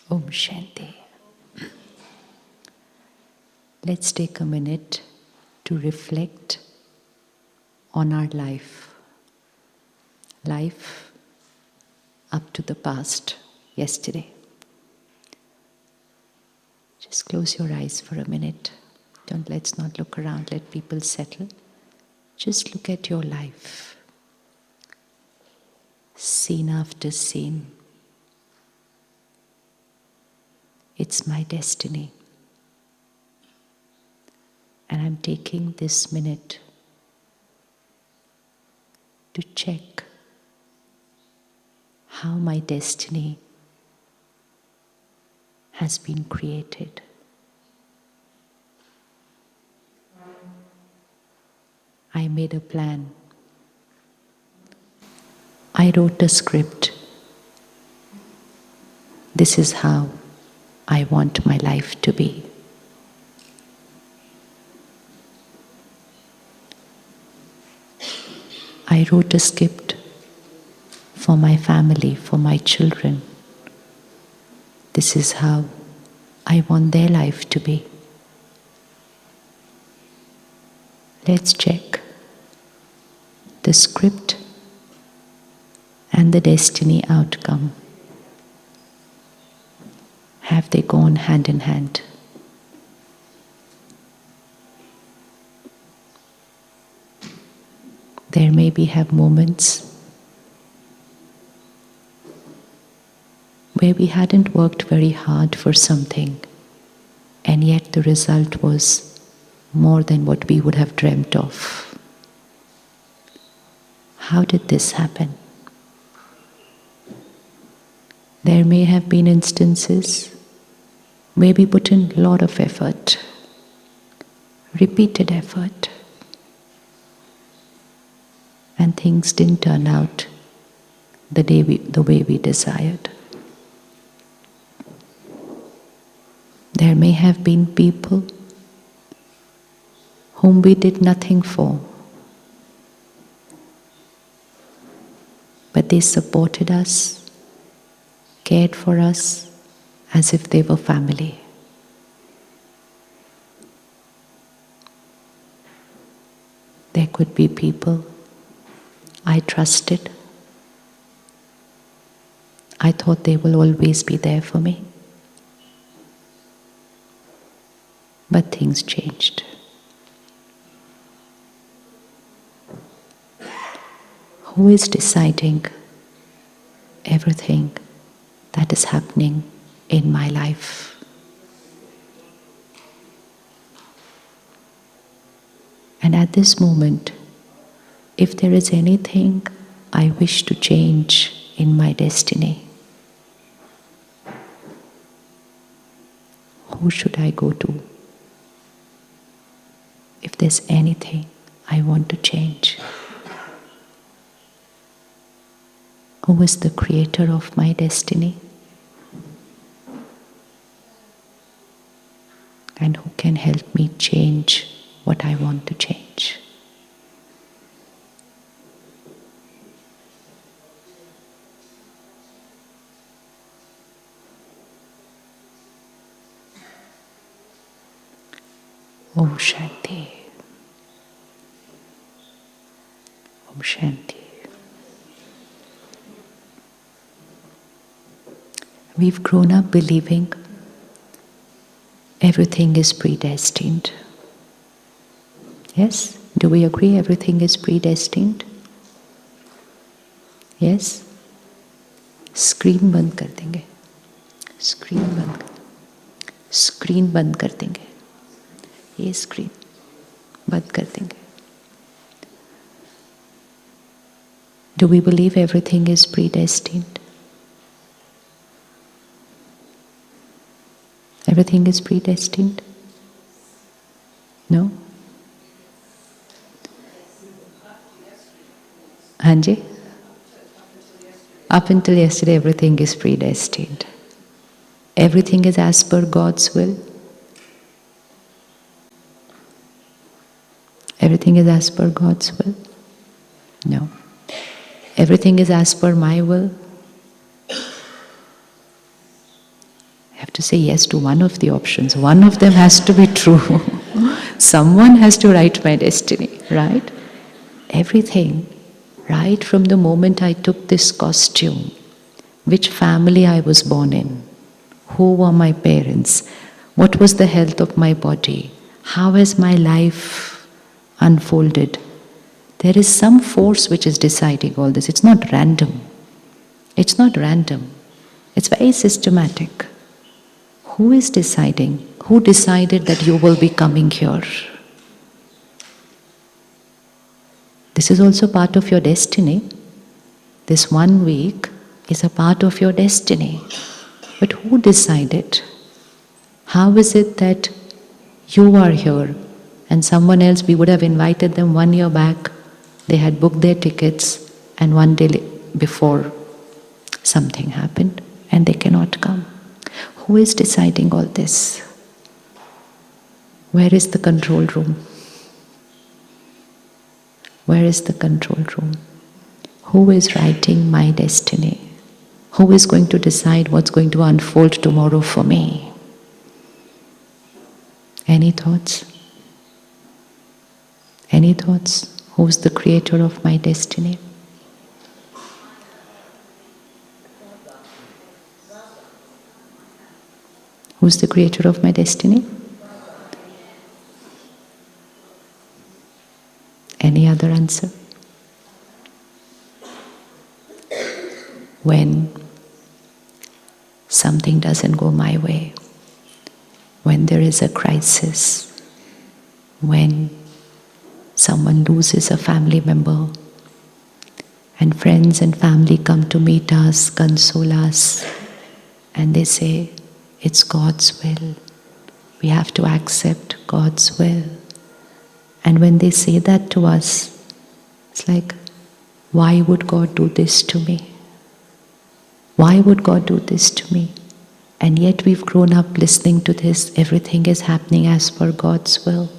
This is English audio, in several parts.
Om Shanti. Let's take a minute to reflect on our life. Life up to the past, yesterday. Just close your eyes for a minute. Let's not look around, let people settle. Just look at your life. Scene after scene. It's my destiny. And I'm taking this minute to check how my destiny has been created. I made a plan. I wrote a script. This is how I want my life to be. I wrote a script for my family, for my children. This is how I want their life to be. Let's check the script and the destiny outcome. Have they gone hand in hand? There maybe have moments where we hadn't worked very hard for something, and yet the result was more than what we would have dreamt of. How did this happen? There may have been instances where we put in a lot of effort, repeated effort, and things didn't turn out the way we desired. There may have been people whom we did nothing for, but they supported us, cared for us as if they were family. There could be people I trusted. I thought they will always be there for me. But things changed. Who is deciding everything that is happening in my life? And at this moment, if there is anything I wish to change in my destiny, who should I go to? If there's anything I want to change, who is the creator of my destiny? And who can help me change what I want to change? Om Shanti. Om Shanti. We've grown up believing everything is predestined. Yes? Do we agree everything is predestined? Yes? Screen बंद कर देंगे. Screen बंद कर देंगे. ये screen बंद कर देंगे. Do we believe everything is predestined? Everything is predestined? No? Hanji? Up until yesterday, everything is predestined. Everything is as per God's will. Everything is as per God's will? No. Everything is as per my will? have to say yes to one of the options. One of them has to be true. Someone has to write my destiny, right? Everything, right from the moment I took this costume, which family I was born in, who were my parents, what was the health of my body, how has my life unfolded. There is some force which is deciding all this. It's not random. It's not random. It's very systematic. Who is deciding? Who decided that you will be coming here? This is also part of your destiny. This 1 week is a part of your destiny. But who decided? How is it that you are here and someone else, we would have invited them 1 year back, they had booked their tickets and 1 day before something happened and they cannot come. Who is deciding all this? Where is the control room? Where is the control room? Who is writing my destiny? Who is going to decide what's going to unfold tomorrow for me? Any thoughts? Any thoughts? Who's the creator of my destiny? Who's the creator of my destiny? Any other answer? When something doesn't go my way, when there is a crisis, when someone loses a family member, and friends and family come to meet us, console us, and they say, it's God's will. We have to accept God's will. And when they say that to us, it's like, why would God do this to me? Why would God do this to me? And yet we've grown up listening to this, everything is happening as per God's will.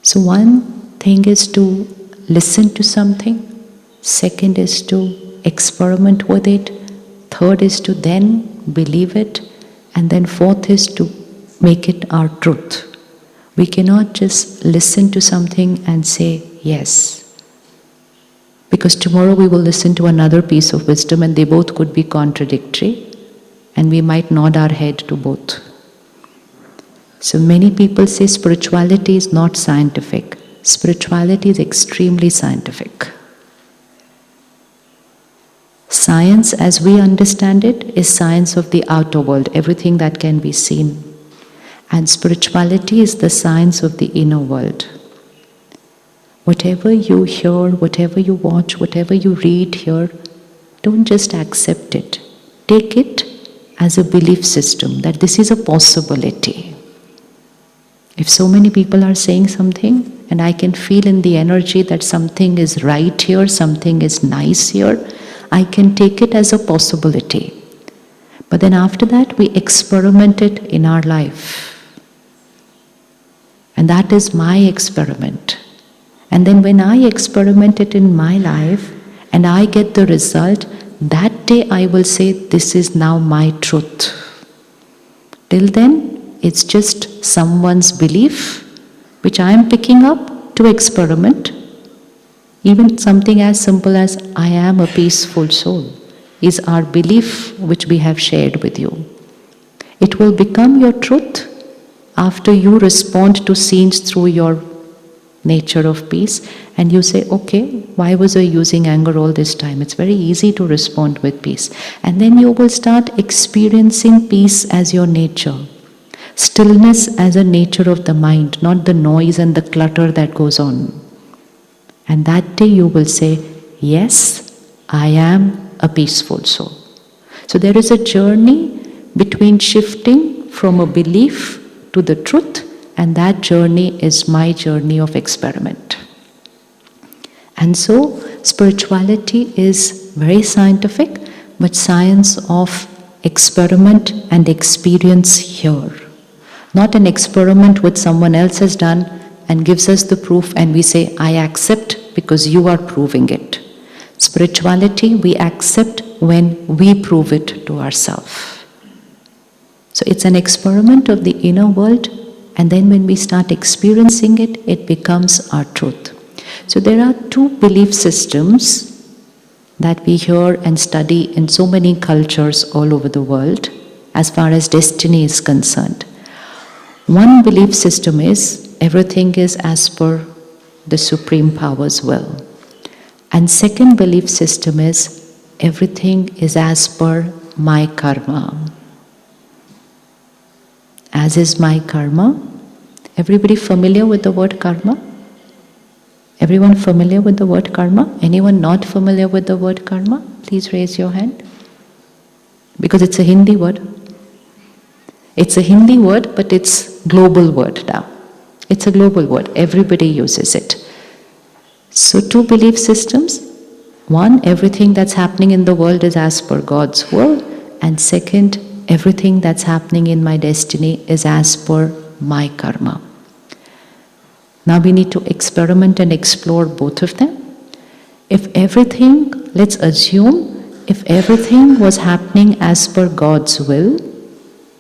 So one thing is to listen to something, second is to experiment with it, third is to then believe it, and then fourth is to make it our truth. We cannot just listen to something and say yes. Because tomorrow we will listen to another piece of wisdom and they both could be contradictory and we might nod our head to both. So many people say spirituality is not scientific. Spirituality is extremely scientific. Science, as we understand it, is science of the outer world, everything that can be seen. And spirituality is the science of the inner world. Whatever you hear, whatever you watch, whatever you read here, don't just accept it. Take it as a belief system that this is a possibility. If so many people are saying something, and I can feel in the energy that something is right here, something is nice here, I can take it as a possibility. But then after that, we experiment it in our life. And that is my experiment. And then when I experiment it in my life, and I get the result, that day I will say, this is now my truth. Till then, it's just someone's belief, which I am picking up to experiment. Even something as simple as, I am a peaceful soul, is our belief which we have shared with you. It will become your truth after you respond to scenes through your nature of peace and you say, okay, why was I using anger all this time? It's very easy to respond with peace. And then you will start experiencing peace as your nature. Stillness as a nature of the mind, not the noise and the clutter that goes on. And that day you will say, yes, I am a peaceful soul. So there is a journey between shifting from a belief to the truth, and that journey is my journey of experiment. And so spirituality is very scientific, but science of experiment and experience here. Not an experiment which someone else has done and gives us the proof and we say, I accept because you are proving it. Spirituality we accept when we prove it to ourselves. So it's an experiment of the inner world, and then when we start experiencing it, it becomes our truth. So there are two belief systems that we hear and study in so many cultures all over the world as far as destiny is concerned. One belief system is everything is as per the Supreme Power's will. And second belief system is everything is as per my karma. As is my karma. Everybody familiar with the word karma? Everyone familiar with the word karma? Anyone not familiar with the word karma? Please raise your hand. Because it's a Hindi word. It's a Hindi word, but it's global word now. It's a global word. Everybody uses it. So two belief systems. One, everything that's happening in the world is as per God's will. And second, everything that's happening in my destiny is as per my karma. Now we need to experiment and explore both of them. If everything, let's assume, if everything was happening as per God's will,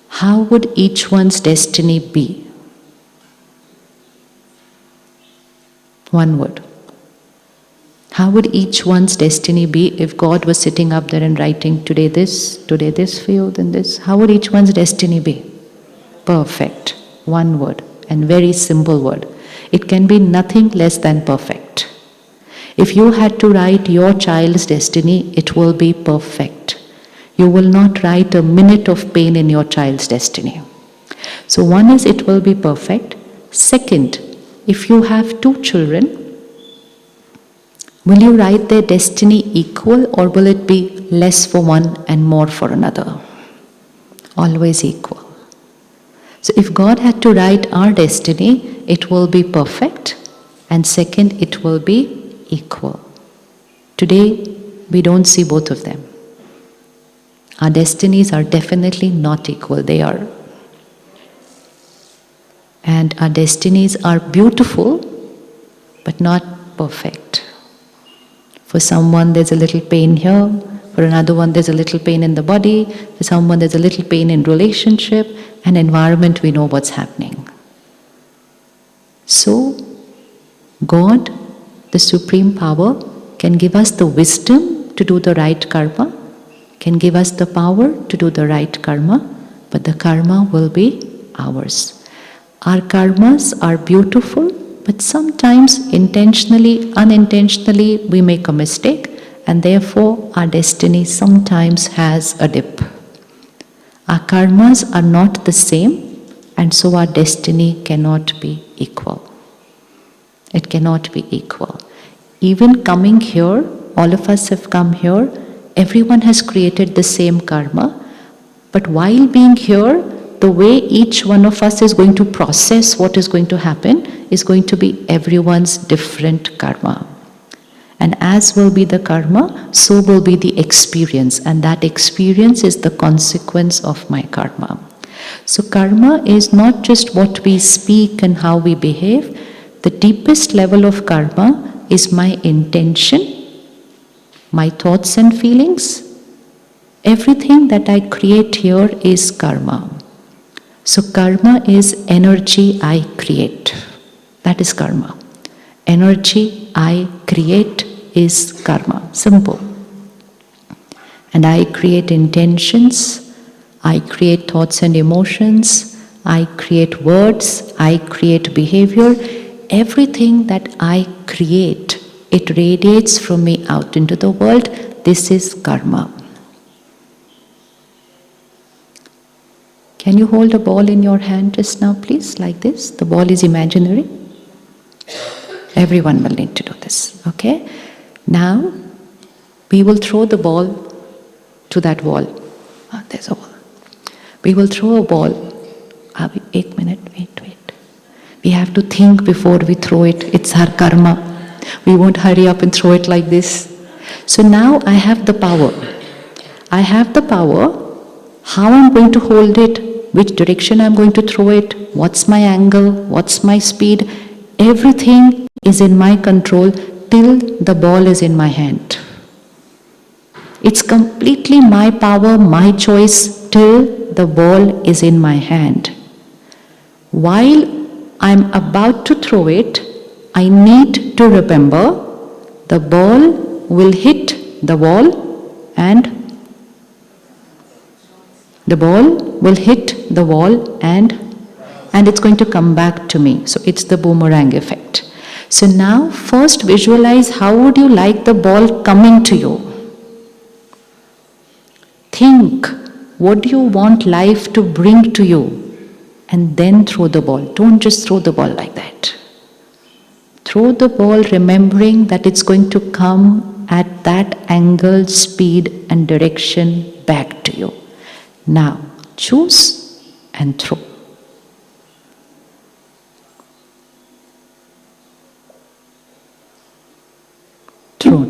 how would each one's destiny be? One word. How would each one's destiny be if God was sitting up there and writing today this for you, then this? How would each one's destiny be? Perfect. One word, and very simple word. It can be nothing less than perfect. If you had to write your child's destiny, it will be perfect. You will not write a minute of pain in your child's destiny. So one is it will be perfect. Second, if you have two children, will you write their destiny equal, or will it be less for one and more for another? Always equal. So if God had to write our destiny, it will be perfect, and second, it will be equal. Today, we don't see both of them. Our destinies are definitely not equal, they are. And our destinies are beautiful, but not perfect. For someone, there's a little pain here. For another one, there's a little pain in the body. For someone, there's a little pain in relationship. And environment, we know what's happening. So, God, the Supreme Power, can give us the wisdom to do the right karma, can give us the power to do the right karma, but the karma will be ours. Our karmas are beautiful, but sometimes intentionally, unintentionally, we make a mistake, and therefore our destiny sometimes has a dip. Our karmas are not the same, and so our destiny cannot be equal. It cannot be equal. Even coming here, all of us have come here, everyone has created the same karma, but while being here, the way each one of us is going to process what is going to happen is going to be everyone's different karma. And as will be the karma, so will be the experience, and that experience is the consequence of my karma. So karma is not just what we speak and how we behave. The deepest level of karma is my intention, my thoughts and feelings. Everything that I create here is karma. So karma is energy I create. That is karma. Energy I create is karma. Simple. And I create intentions, I create thoughts and emotions, I create words, I create behavior. Everything that I create, it radiates from me out into the world. This is karma. Can you hold a ball in your hand just now, please, like this? The ball is imaginary. Everyone will need to do this, okay? Now, we will throw the ball to that wall. Oh, there's a wall. We will throw a ball. Wait. We have to think before we throw it. It's our karma. We won't hurry up and throw it like this. So now I have the power. I have the power. How I'm going to hold it, which direction I'm going to throw it, what's my angle, what's my speed. Everything is in my control till the ball is in my hand. It's completely my power, my choice till the ball is in my hand. While I'm about to throw it, I need to remember the ball will hit the wall and it's going to come back to me. So it's the boomerang effect. So now first visualize how would you like the ball coming to you. Think, what do you want life to bring to you? And then throw the ball. Don't just throw the ball like that. Throw the ball remembering that it's going to come at that angle, speed and direction back to you. Now, choose and throw. Thrown.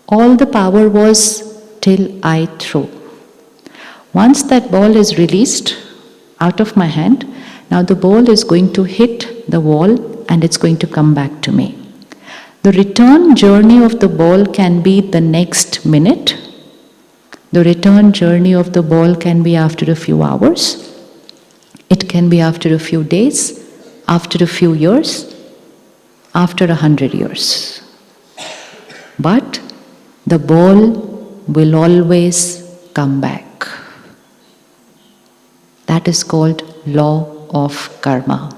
All the power was till I throw. Once that ball is released out of my hand, now the ball is going to hit the wall and it's going to come back to me. The return journey of the ball can be the next minute. The return journey of the ball can be after a few hours. It can be after a few days, after a few years, after 100 years. But the ball will always come back. That is called law of karma.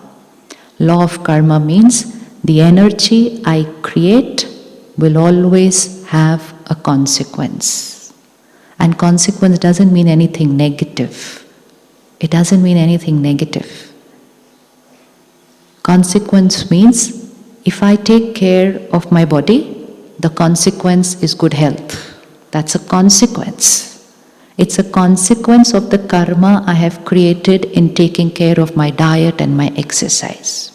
Law of karma means the energy I create will always have a consequence. And consequence doesn't mean anything negative. It doesn't mean anything negative. Consequence means if I take care of my body, the consequence is good health. That's a consequence. It's a consequence of the karma I have created in taking care of my diet and my exercise.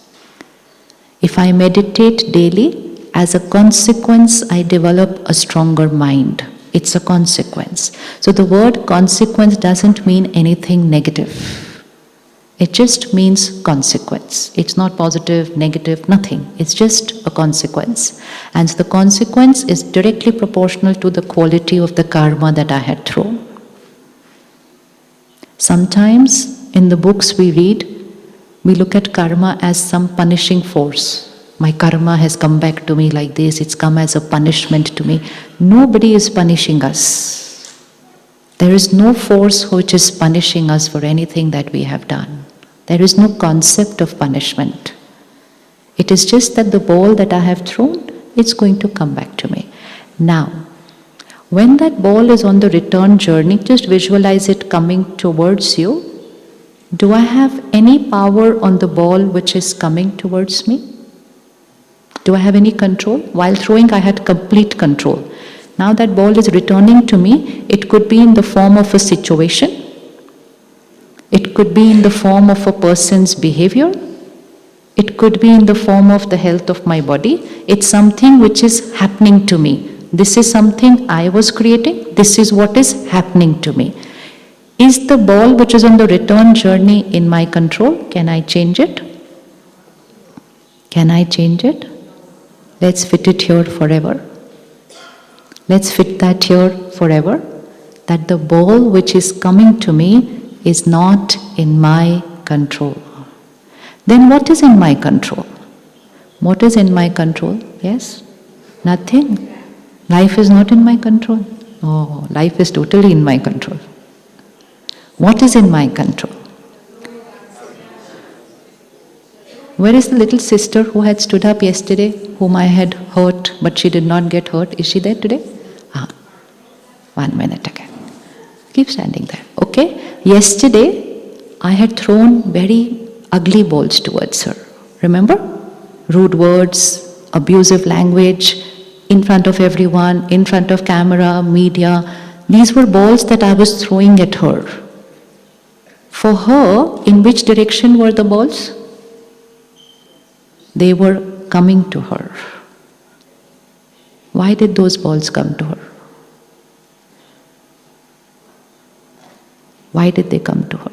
If I meditate daily, as a consequence I develop a stronger mind. It's a consequence. So the word consequence doesn't mean anything negative. It just means consequence. It's not positive, negative, nothing. It's just a consequence. And the consequence is directly proportional to the quality of the karma that I had thrown. Sometimes in the books we read, we look at karma as some punishing force. My karma has come back to me like this, it's come as a punishment to me. Nobody is punishing us. There is no force which is punishing us for anything that we have done. There is no concept of punishment. It is just that the ball that I have thrown, it's going to come back to me. Now, when that ball is on the return journey, just visualize it coming towards you. Do I have any power on the ball which is coming towards me? Do I have any control? While throwing, I had complete control. Now that ball is returning to me, it could be in the form of a situation. It could be in the form of a person's behavior. It could be in the form of the health of my body. It's something which is happening to me. This is something I was creating. This is what is happening to me. Is the ball which is on the return journey in my control? Can I change it? Can I change it? Let's fit it here forever. Let's fit that here forever. That the ball which is coming to me is not in my control. Then what is in my control? What is in my control? Yes? Nothing. Life is not in my control. Oh, life is totally in my control. What is in my control? Where is the little sister who had stood up yesterday, whom I had hurt, but she did not get hurt? Is she there today? 1 minute again. Keep standing there. Okay? Yesterday, I had thrown very ugly balls towards her. Remember? Rude words, abusive language, in front of everyone, in front of camera, media. These were balls that I was throwing at her. For her, in which direction were the balls? They were coming to her. Why did those balls come to her? Why did they come to her?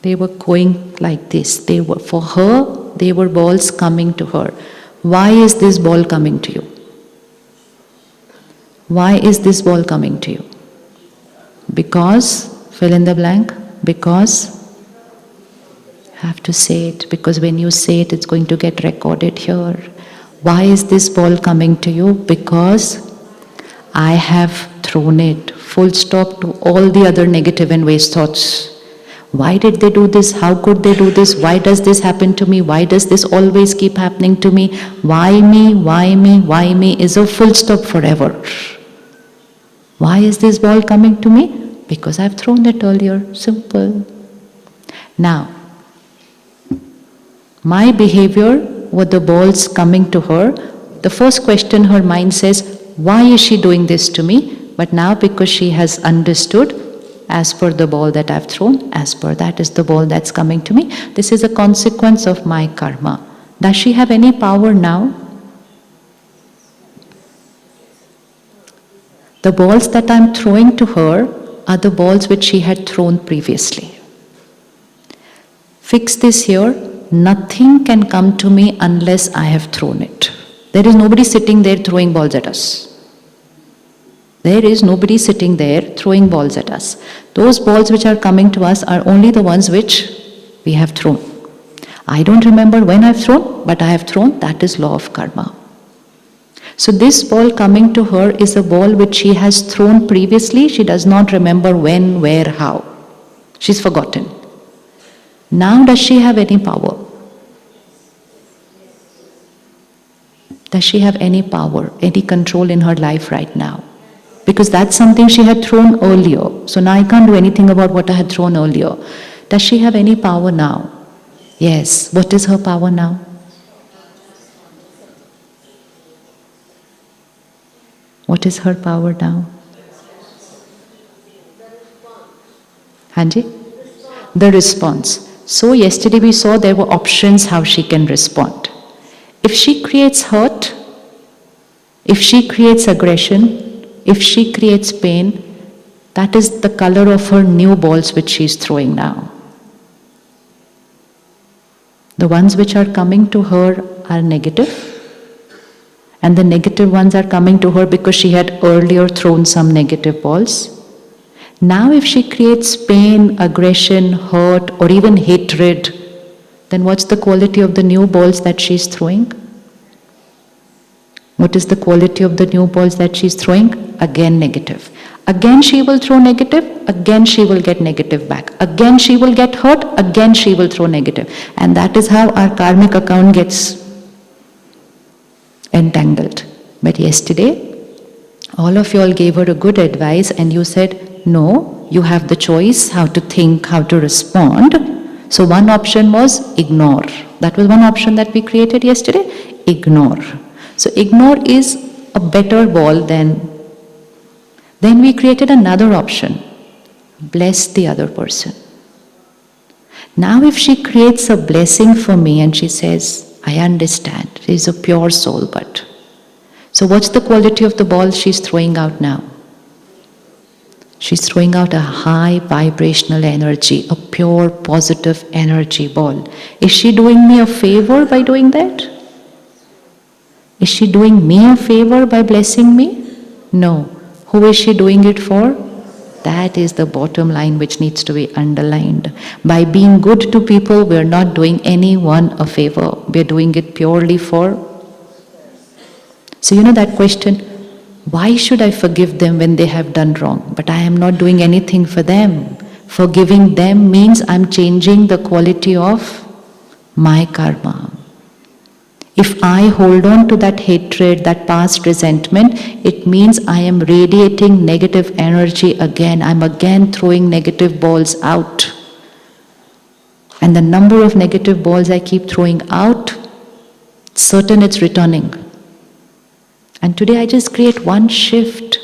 They were going like this. For her, they were balls coming to her. Why is this ball coming to you? Why is this ball coming to you? Because, fill in the blank, because, have to say it, because when you say it, it's going to get recorded here. Why is this ball coming to you? Because I have thrown it, full stop to all the other negative and waste thoughts. Why did they do this? How could they do this? Why does this happen to me? Why does this always keep happening to me? Why me? Why me? Why me is a full stop forever. Why is this ball coming to me? Because I've thrown it earlier. Simple. Now, my behavior with the balls coming to her, the first question her mind says, why is she doing this to me? But now because she has understood, as per the ball that I've thrown, as per that is the ball that's coming to me. This is a consequence of my karma. Does she have any power now? The balls that I'm throwing to her are the balls which she had thrown previously. Fix this here. Nothing can come to me unless I have thrown it. There is nobody sitting there throwing balls at us. There is nobody sitting there throwing balls at us. Those balls which are coming to us are only the ones which we have thrown. I don't remember when I've thrown, but I have thrown. That is law of karma. So this ball coming to her is a ball which she has thrown previously. She does not remember when, where, how. She's forgotten. Now does she have any power? Does she have any power, any control in her life right now? Because that's something she had thrown earlier. So now I can't do anything about what I had thrown earlier. Does she have any power now? Yes. What is her power now? What is her power now? Hanji? The response. So yesterday we saw there were options how she can respond. If she creates hurt, if she creates aggression, if she creates pain, that is the color of her new balls which she is throwing now. The ones which are coming to her are negative, and the negative ones are coming to her because she had earlier thrown some negative balls. Now if she creates pain, aggression, hurt, or even hatred, then what's the quality of the new balls that she's throwing? What is the quality of the new balls that she's throwing? Again negative. Again she will throw negative, again she will get negative back. Again she will get hurt, again she will throw negative. And that is how our karmic account gets entangled. But yesterday, all of you all gave her a good advice and you said, no, you have the choice how to think, how to respond. So one option was ignore. That was one option that we created yesterday, ignore. So ignore is a better ball than. Then we created another option, bless the other person. Now if she creates a blessing for me and she says, I understand, she is a pure soul, but. So what's the quality of the ball she's throwing out now? She's throwing out a high vibrational energy, a pure positive energy ball. Is she doing me a favor by doing that? Is she doing me a favor by blessing me? No. Who is she doing it for? That is the bottom line which needs to be underlined. By being good to people, we are not doing anyone a favor. We are doing it purely for. So you know that question, why should I forgive them when they have done wrong? But I am not doing anything for them. Forgiving them means I'm changing the quality of my karma. If I hold on to that hatred, that past resentment, it means I am radiating negative energy again. I'm again throwing negative balls out. And the number of negative balls I keep throwing out, certain it's returning. And today I just create one shift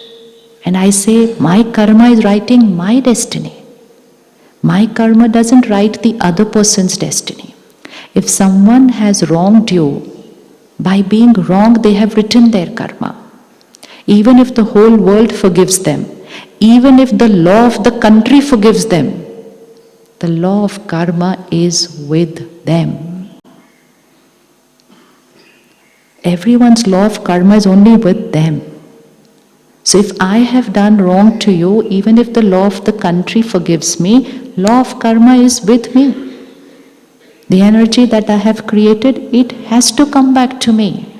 and I say, my karma is writing my destiny. My karma doesn't write the other person's destiny. If someone has wronged you, by being wrong, they have written their karma. Even if the whole world forgives them, even if the law of the country forgives them, the law of karma is with them. Everyone's law of karma is only with them. So if I have done wrong to you, even if the law of the country forgives me, law of karma is with me. The energy that I have created, it has to come back to me.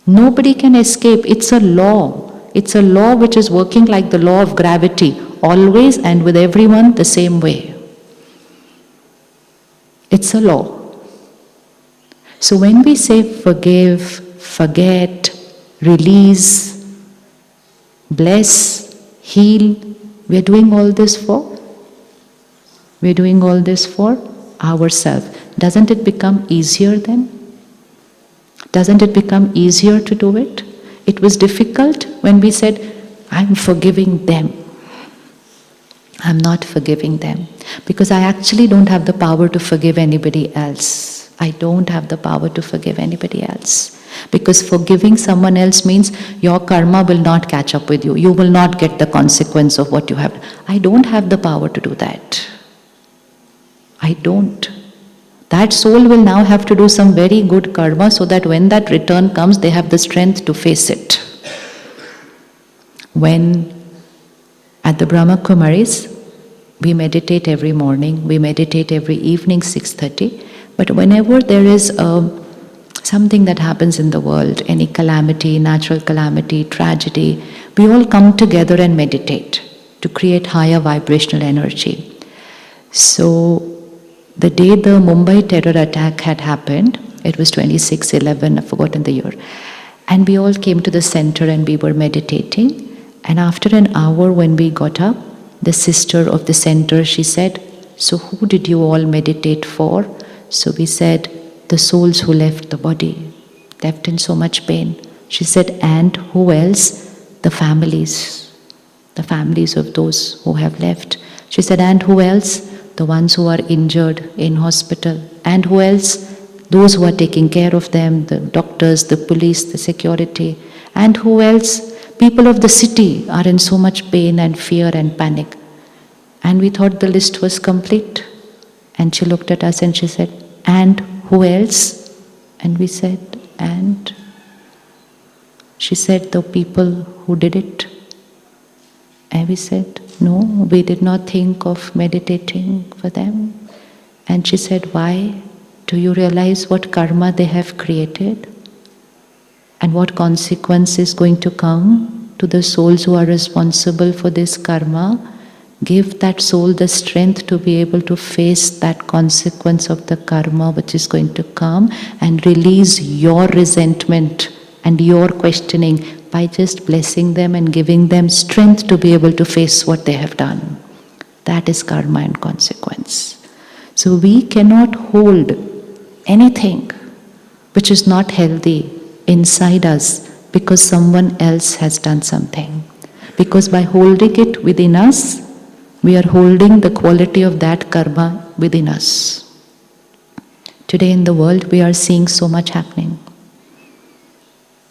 Nobody can escape. It's a law. It's a law which is working like the law of gravity, always and with everyone the same way. It's a law. So when we say forgive, forget, release, bless, heal, we are doing all this for? We are doing all this for ourselves. Doesn't it become easier then? Doesn't it become easier to do it? It was difficult when we said, I'm forgiving them. I'm not forgiving them. Because I actually don't have the power to forgive anybody else. I don't have the power to forgive anybody else. Because forgiving someone else means your karma will not catch up with you. You will not get the consequence of what you have. I don't have the power to do that. I don't. That soul will now have to do some very good karma so that when that return comes, they have the strength to face it. When at the Brahma Kumaris, we meditate every morning, we meditate every evening 6:30, but whenever there is something that happens in the world, any calamity, natural calamity, tragedy, we all come together and meditate to create higher vibrational energy. So the day the Mumbai terror attack had happened, it was 26/11, I've forgotten the year, and we all came to the center and we were meditating. And after an hour when we got up, the sister of the center, she said, so who did you all meditate for? So we said, the souls who left the body, left in so much pain. She said, and who else? The families of those who have left. She said, and who else? The ones who are injured in hospital. And who else? Those who are taking care of them, the doctors, the police, the security. And who else? People of the city are in so much pain and fear and panic. And we thought the list was complete. And she looked at us and she said, and who else? And we said, and? She said, the people who did it. And we said, no, we did not think of meditating for them. And she said, why? Do you realize what karma they have created? And what consequence is going to come to the souls who are responsible for this karma? Give that soul the strength to be able to face that consequence of the karma which is going to come, and release your resentment and your questioning by just blessing them and giving them strength to be able to face what they have done. That is karma and consequence. So we cannot hold anything which is not healthy inside us because someone else has done something. Because by holding it within us, we are holding the quality of that karma within us. Today in the world, we are seeing so much happening.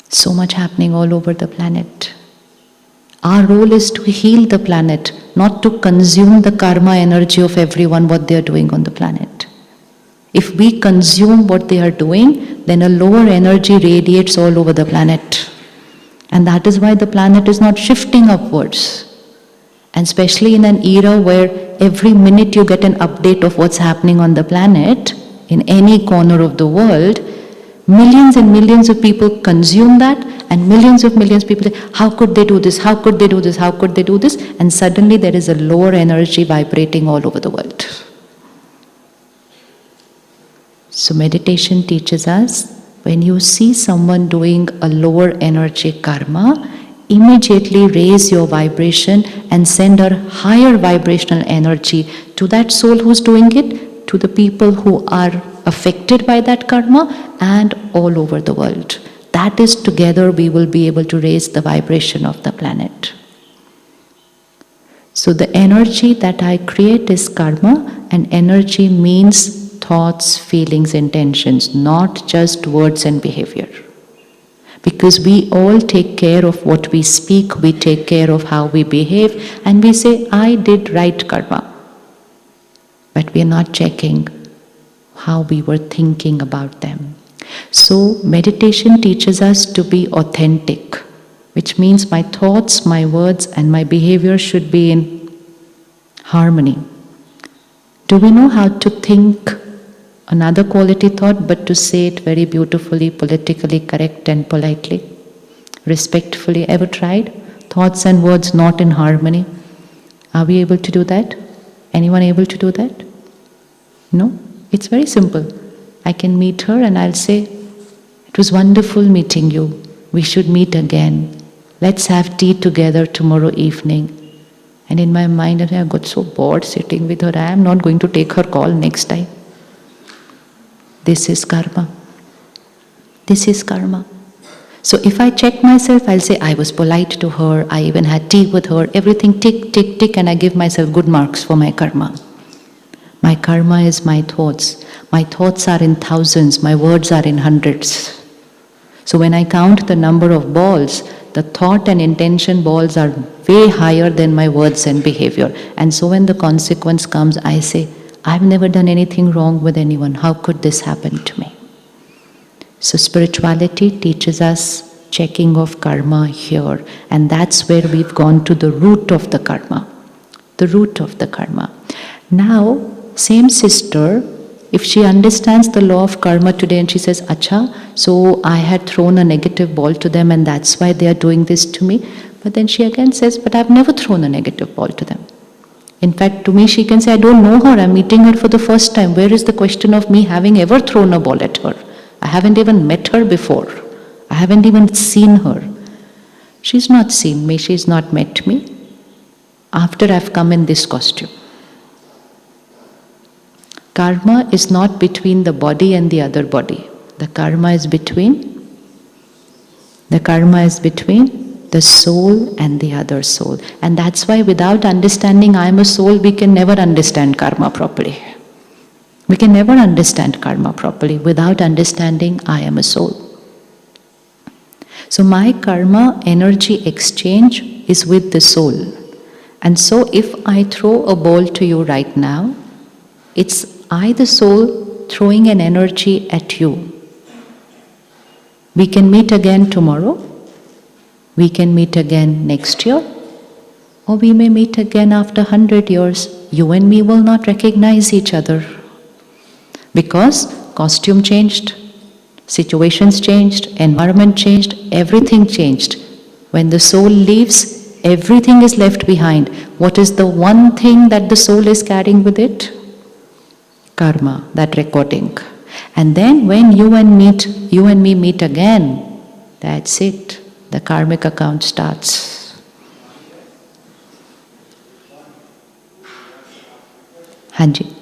So much happening all over the planet. Our role is to heal the planet, not to consume the karma energy of everyone, what they are doing on the planet. If we consume what they are doing, then a lower energy radiates all over the planet. And that is why the planet is not shifting upwards. And especially in an era where every minute you get an update of what's happening on the planet, in any corner of the world, millions and millions of people consume that, and millions of people say, how could they do this? How could they do this? How could they do this? And suddenly there is a lower energy vibrating all over the world. So meditation teaches us, when you see someone doing a lower energy karma, immediately raise your vibration and send a higher vibrational energy to that soul who's doing it, to the people who are affected by that karma, and all over the world. That is, together we will be able to raise the vibration of the planet. So the energy that I create is karma, and energy means thoughts, feelings, intentions, not just words and behavior. Because we all take care of what we speak, we take care of how we behave, and we say, I did right karma. But we are not checking how we were thinking about them. So meditation teaches us to be authentic. which means my thoughts, my words, and my behavior should be in harmony. Do we know how to think another quality thought, but to say it very beautifully, politically correct and politely, respectfully? Ever tried? Thoughts and words not in harmony. Are we able to do that? Anyone able to do that? No? It's very simple. I can meet her and I'll say, it was wonderful meeting you. We should meet again. Let's have tea together tomorrow evening. And in my mind, I got so bored sitting with her. I am not going to take her call next time. This is karma. This is karma. So if I check myself, I'll say I was polite to her, I even had tea with her, everything tick, tick, tick, and I give myself good marks for my karma. My karma is my thoughts. My thoughts are in thousands, my words are in hundreds. So when I count the number of balls, the thought and intention balls are way higher than my words and behavior. And so when the consequence comes, I say, I've never done anything wrong with anyone. How could this happen to me? So spirituality teaches us checking of karma here. And that's where we've gone to the root of the karma. The root of the karma. Now, same sister, if she understands the law of karma today and she says, Acha, so I had thrown a negative ball to them and that's why they are doing this to me. But then she again says, but I've never thrown a negative ball to them. In fact, to me she can say, I don't know her, I'm meeting her for the first time. Where is the question of me having ever thrown a ball at her? I haven't even met her before. I haven't even seen her. She's not seen me, she's not met me after I've come in this costume. Karma is not between the body and the other body. The karma is between the soul and the other soul. And that's why without understanding I am a soul, we can never understand karma properly. We can never understand karma properly without understanding I am a soul. So my karma energy exchange is with the soul. And so if I throw a ball to you right now, it's I, the soul, throwing an energy at you. We can meet again tomorrow. We can meet again next year. Or we may meet again after 100 years. You and me will not recognize each other. Because costume changed, situations changed, environment changed, everything changed. When the soul leaves, everything is left behind. What is the one thing that the soul is carrying with it? Karma, that recording. And then when you and me meet again, that's it. The karmic account starts. Hanji.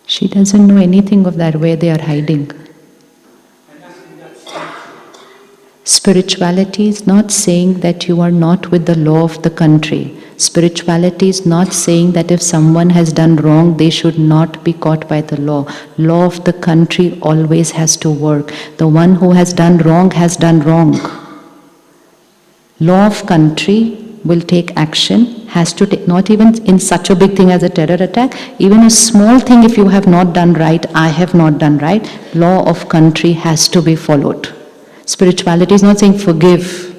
She doesn't know anything of that, where they are hiding. Spirituality is not saying that you are not with the law of the country. Spirituality is not saying that if someone has done wrong, they should not be caught by the law. Law of the country always has to work. The one who has done wrong has done wrong. Law of country will take action, has to take, not even in such a big thing as a terror attack, even a small thing if you have not done right, I have not done right, law of country has to be followed. Spirituality is not saying forgive,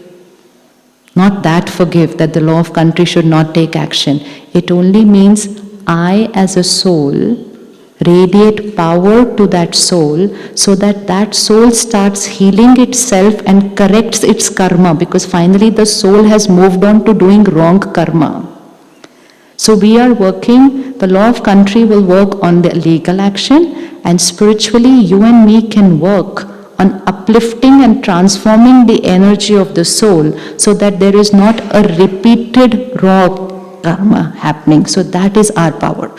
not that forgive, that the law of country should not take action. It only means I as a soul radiate power to that soul so that that soul starts healing itself and corrects its karma, because finally the soul has moved on to doing wrong karma. So we are working, the law of country will work on the legal action, and spiritually you and me can work on uplifting and transforming the energy of the soul so that there is not a repeated raw karma happening. So that is our power.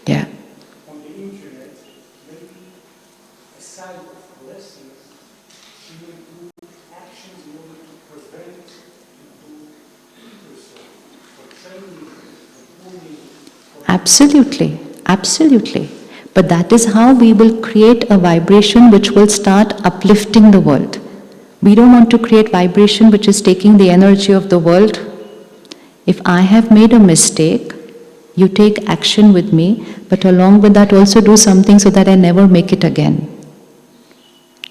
Yeah. On the internet, maybe aside of blessings, she will do actions in order to prevent, to Absolutely, absolutely. But that is how we will create a vibration which will start uplifting the world. We don't want to create vibration which is taking the energy of the world. If I have made a mistake, you take action with me, but along with that also do something so that I never make it again.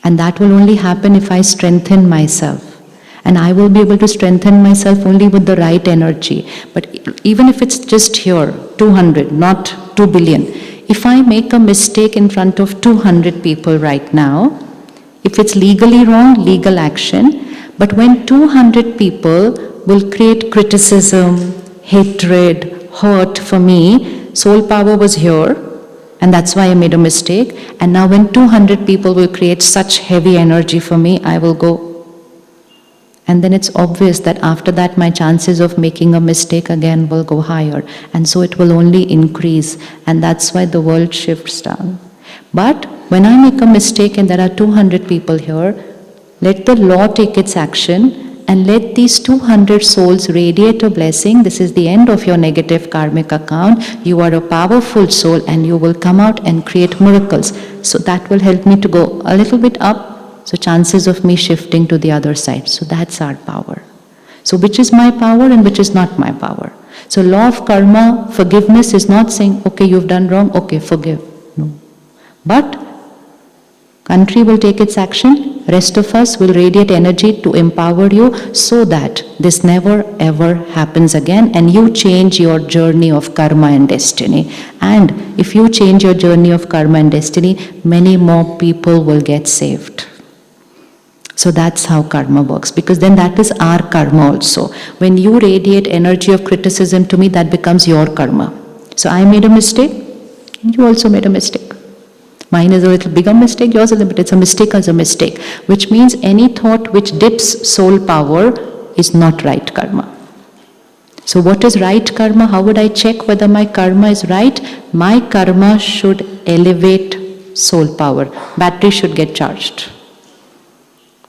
And that will only happen if I strengthen myself. And I will be able to strengthen myself only with the right energy. But even if it's just here, 200, not 2 billion. If I make a mistake in front of 200 people right now, if it's legally wrong, legal action. But when 200 people will create criticism, hatred, hurt for me, soul power was here, and that's why I made a mistake. And now when 200 people will create such heavy energy for me, I will go. And then it's obvious that after that my chances of making a mistake again will go higher. And so it will only increase. And that's why the world shifts down. But when I make a mistake and there are 200 people here, let the law take its action and let these 200 souls radiate a blessing. This is the end of your negative karmic account. You are a powerful soul and you will come out and create miracles. So that will help me to go a little bit up. So chances of me shifting to the other side. So that's our power. So which is my power and which is not my power? So law of karma, forgiveness is not saying, okay, you've done wrong, okay, forgive. No. But country will take its action, rest of us will radiate energy to empower you so that this never ever happens again and you change your journey of karma and destiny. And if you change your journey of karma and destiny, many more people will get saved. So that's how karma works, because then that is our karma also. When you radiate energy of criticism to me, that becomes your karma. So I made a mistake, you also made a mistake. Mine is a little bigger mistake, yours is a bit, it's a mistake as a mistake. Which means any thought which dips soul power is not right karma. So what is right karma? How would I check whether my karma is right? My karma should elevate soul power. Battery should get charged.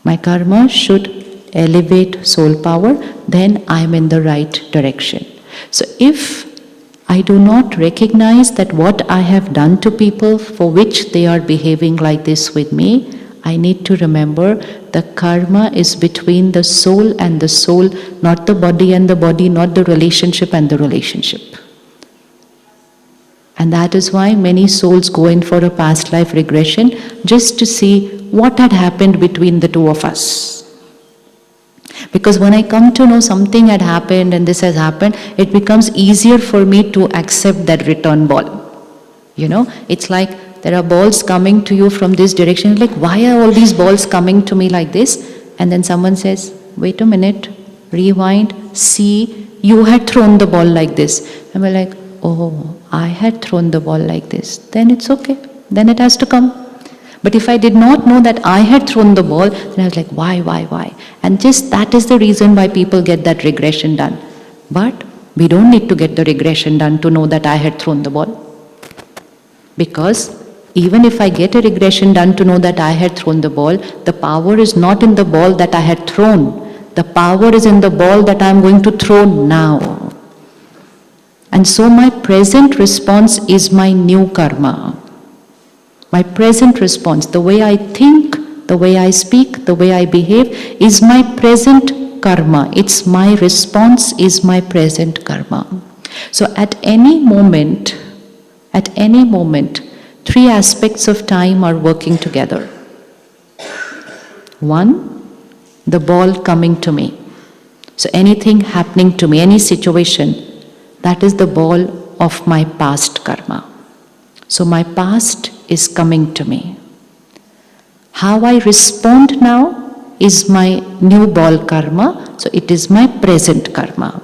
My karma should elevate soul power, then I am in the right direction. So if I do not recognize that what I have done to people for which they are behaving like this with me, I need to remember the karma is between the soul and the soul, not the body and the body, not the relationship and the relationship. And that is why many souls go in for a past life regression just to see what had happened between the two of us. Because when I come to know something had happened and this has happened, it becomes easier for me to accept that return ball. You know, it's like there are balls coming to you from this direction. Like, why are all these balls coming to me like this? And then someone says, wait a minute, rewind, see, you had thrown the ball like this. And we're like, oh, I had thrown the ball like this. Then it's okay. Then it has to come. But if I did not know that I had thrown the ball, then I was like, why? And just that is the reason why people get that regression done. But we don't need to get the regression done to know that I had thrown the ball. Because even if I get a regression done to know that I had thrown the ball, the power is not in the ball that I had thrown. The power is in the ball that I am going to throw now. And so my present response is my new karma. My present response, the way I think, the way I speak, the way I behave is my present karma. It's my response is my present karma. So at any moment, three aspects of time are working together. One, the ball coming to me. So anything happening to me, any situation, that is the ball of my past karma. So my past is coming to me. How I respond now is my new ball karma, so it is my present karma.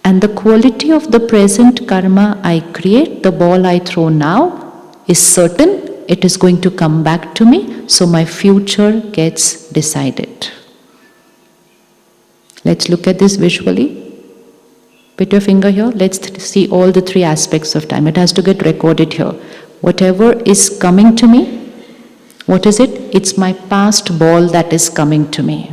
And the quality of the present karma I create, the ball I throw now, is certain, it is going to come back to me, so my future gets decided. Let's look at this visually. Put your finger here, let's see all the three aspects of time. It has to get recorded here. Whatever is coming to me, what is it? It's my past ball that is coming to me.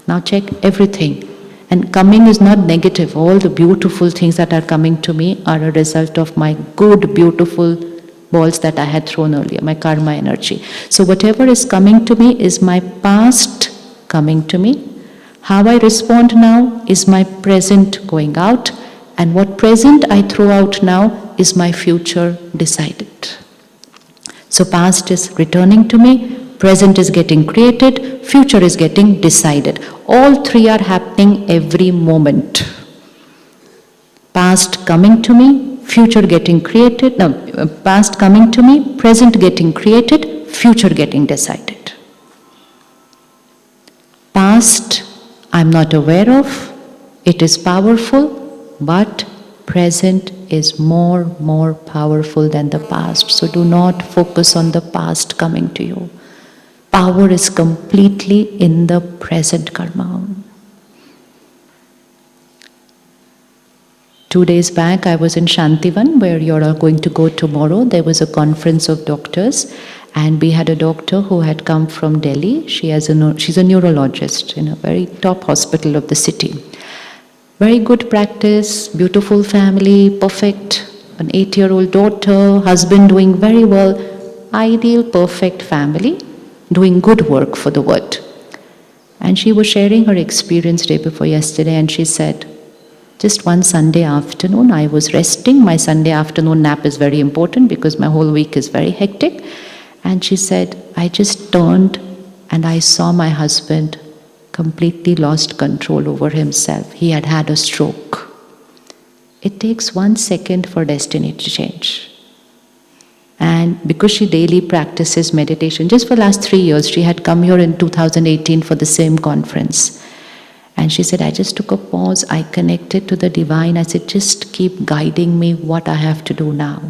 Now check everything. And coming is not negative. All the beautiful things that are coming to me are a result of my good, beautiful balls that I had thrown earlier, my karma energy. So whatever is coming to me is my past coming to me. How I respond now is my present going out, and what present I throw out now is my future decided. So past is returning to me, present is getting created, future is getting decided. All three are happening every moment. Past coming to me, future getting created, past coming to me, present getting created, future getting decided. Past I'm not aware of, it is powerful, but present is more powerful than the past. So do not focus on the past coming to you. Power is completely in the present karma. 2 days back, I was in Shantivan, where you're all going to go tomorrow. There was a conference of doctors, and we had a doctor who had come from Delhi. She's a neurologist in a very top hospital of the city. Very good practice, beautiful family, perfect, an 8-year-old daughter, husband doing very well, ideal, perfect family, doing good work for the world. And she was sharing her experience day before yesterday, and she said, just one Sunday afternoon, I was resting. My Sunday afternoon nap is very important because my whole week is very hectic. And she said, I just turned and I saw my husband completely lost control over himself. He had had a stroke. It takes 1 second for destiny to change. And because she daily practices meditation, just for the last 3 years, she had come here in 2018 for the same conference. And she said, I just took a pause, I connected to the divine, I said, just keep guiding me what I have to do now.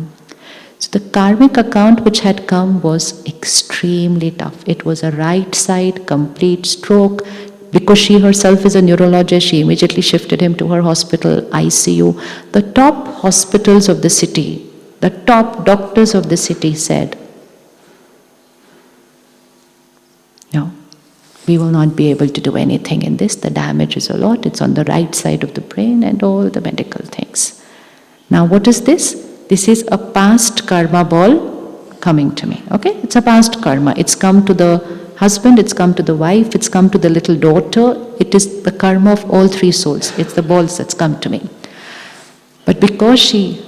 So the karmic account which had come was extremely tough. It was a right side, complete stroke. Because she herself is a neurologist, she immediately shifted him to her hospital, ICU. The top hospitals of the city, the top doctors of the city said, no, we will not be able to do anything in this. The damage is a lot. It's on the right side of the brain and all the medical things. Now what is this? This is a past karma ball coming to me. Okay? It's a past karma. It's come to the husband, it's come to the wife, it's come to the little daughter. It is the karma of all three souls. It's the balls that's come to me. But because she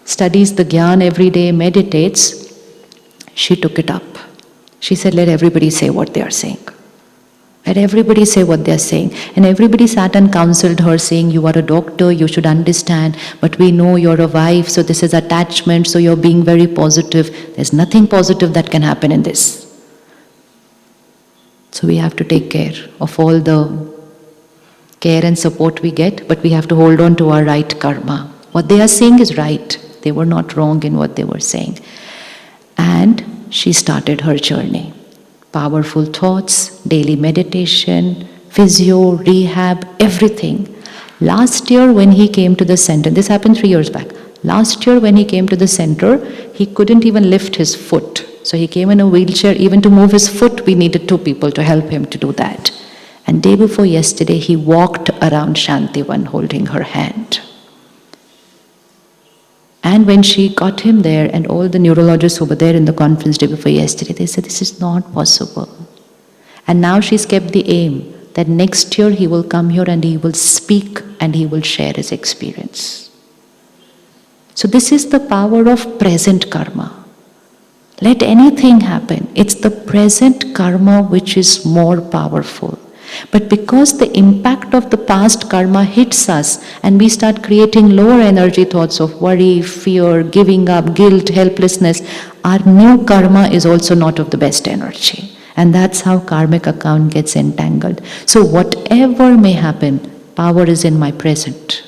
studies the Gyan every day, meditates, she took it up. She said, let everybody say what they are saying. Let everybody say what they are saying. And everybody sat and counseled her, saying, you are a doctor, you should understand, but we know you're a wife, so this is attachment, so you're being very positive. There's nothing positive that can happen in this. So we have to take care of all the care and support we get, but we have to hold on to our right karma. What they are saying is right. They were not wrong in what they were saying. And she started her journey. Powerful thoughts, daily meditation, physio, rehab, everything. Last year when he came to the center, this happened 3 years back. Last year when he came to the center, he couldn't even lift his foot. So he came in a wheelchair. Even to move his foot, we needed 2 people to help him to do that. And day before yesterday, he walked around Shantivan holding her hand. And when she got him there, and all the neurologists who were there in the conference day before yesterday, they said, this is not possible. And now she's kept the aim that next year he will come here and he will speak and he will share his experience. So this is the power of present karma. Let anything happen. It's the present karma which is more powerful. But because the impact of the past karma hits us and we start creating lower energy thoughts of worry, fear, giving up, guilt, helplessness, our new karma is also not of the best energy. And that's how karmic account gets entangled. So whatever may happen, power is in my present.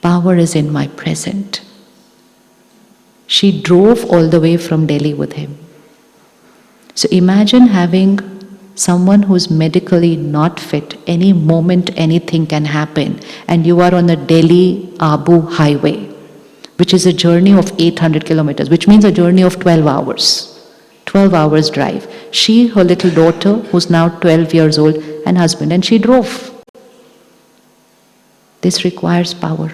Power is in my present. She drove all the way from Delhi with him. So imagine having someone who's medically not fit. Any moment anything can happen, and you are on the Delhi-Abu highway, which is a journey of 800 kilometers, which means a journey of 12 hours. 12 hours drive. She, her little daughter, who's now 12 years old, and husband, and she drove. This requires power.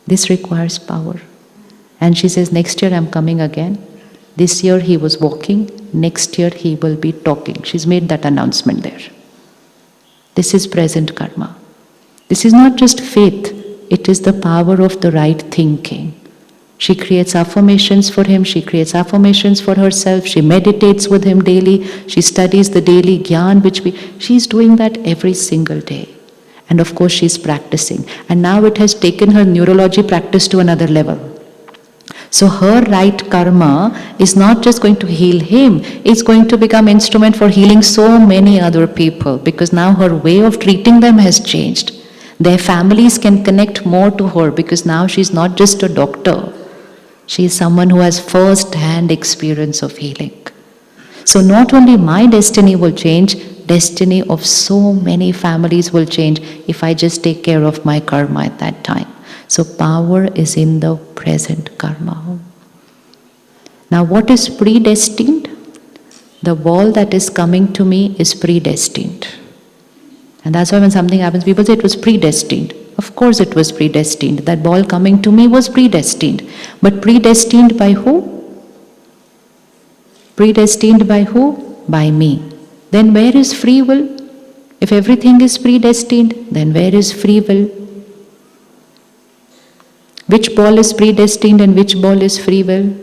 This requires power. And she says, next year I'm coming again. This year he was walking, next year he will be talking. She's made that announcement there. This is present karma. This is not just faith, it is the power of the right thinking. She creates affirmations for him, she creates affirmations for herself, she meditates with him daily, she studies the daily gyan she's doing that every single day. And of course she's practicing. And now it has taken her neurology practice to another level. So her right karma is not just going to heal him, it's going to become instrument for healing so many other people, because now her way of treating them has changed. Their families can connect more to her because now she's not just a doctor. She is someone who has first-hand experience of healing. So not only my destiny will change, destiny of so many families will change if I just take care of my karma at that time. So power is in the present karma. Now what is predestined? The ball that is coming to me is predestined. And that's why when something happens, people say it was predestined. Of course it was predestined. That ball coming to me was predestined. But predestined by who? Predestined by who? By me. Then where is free will? If everything is predestined, then where is free will? Which ball is predestined and which ball is free will?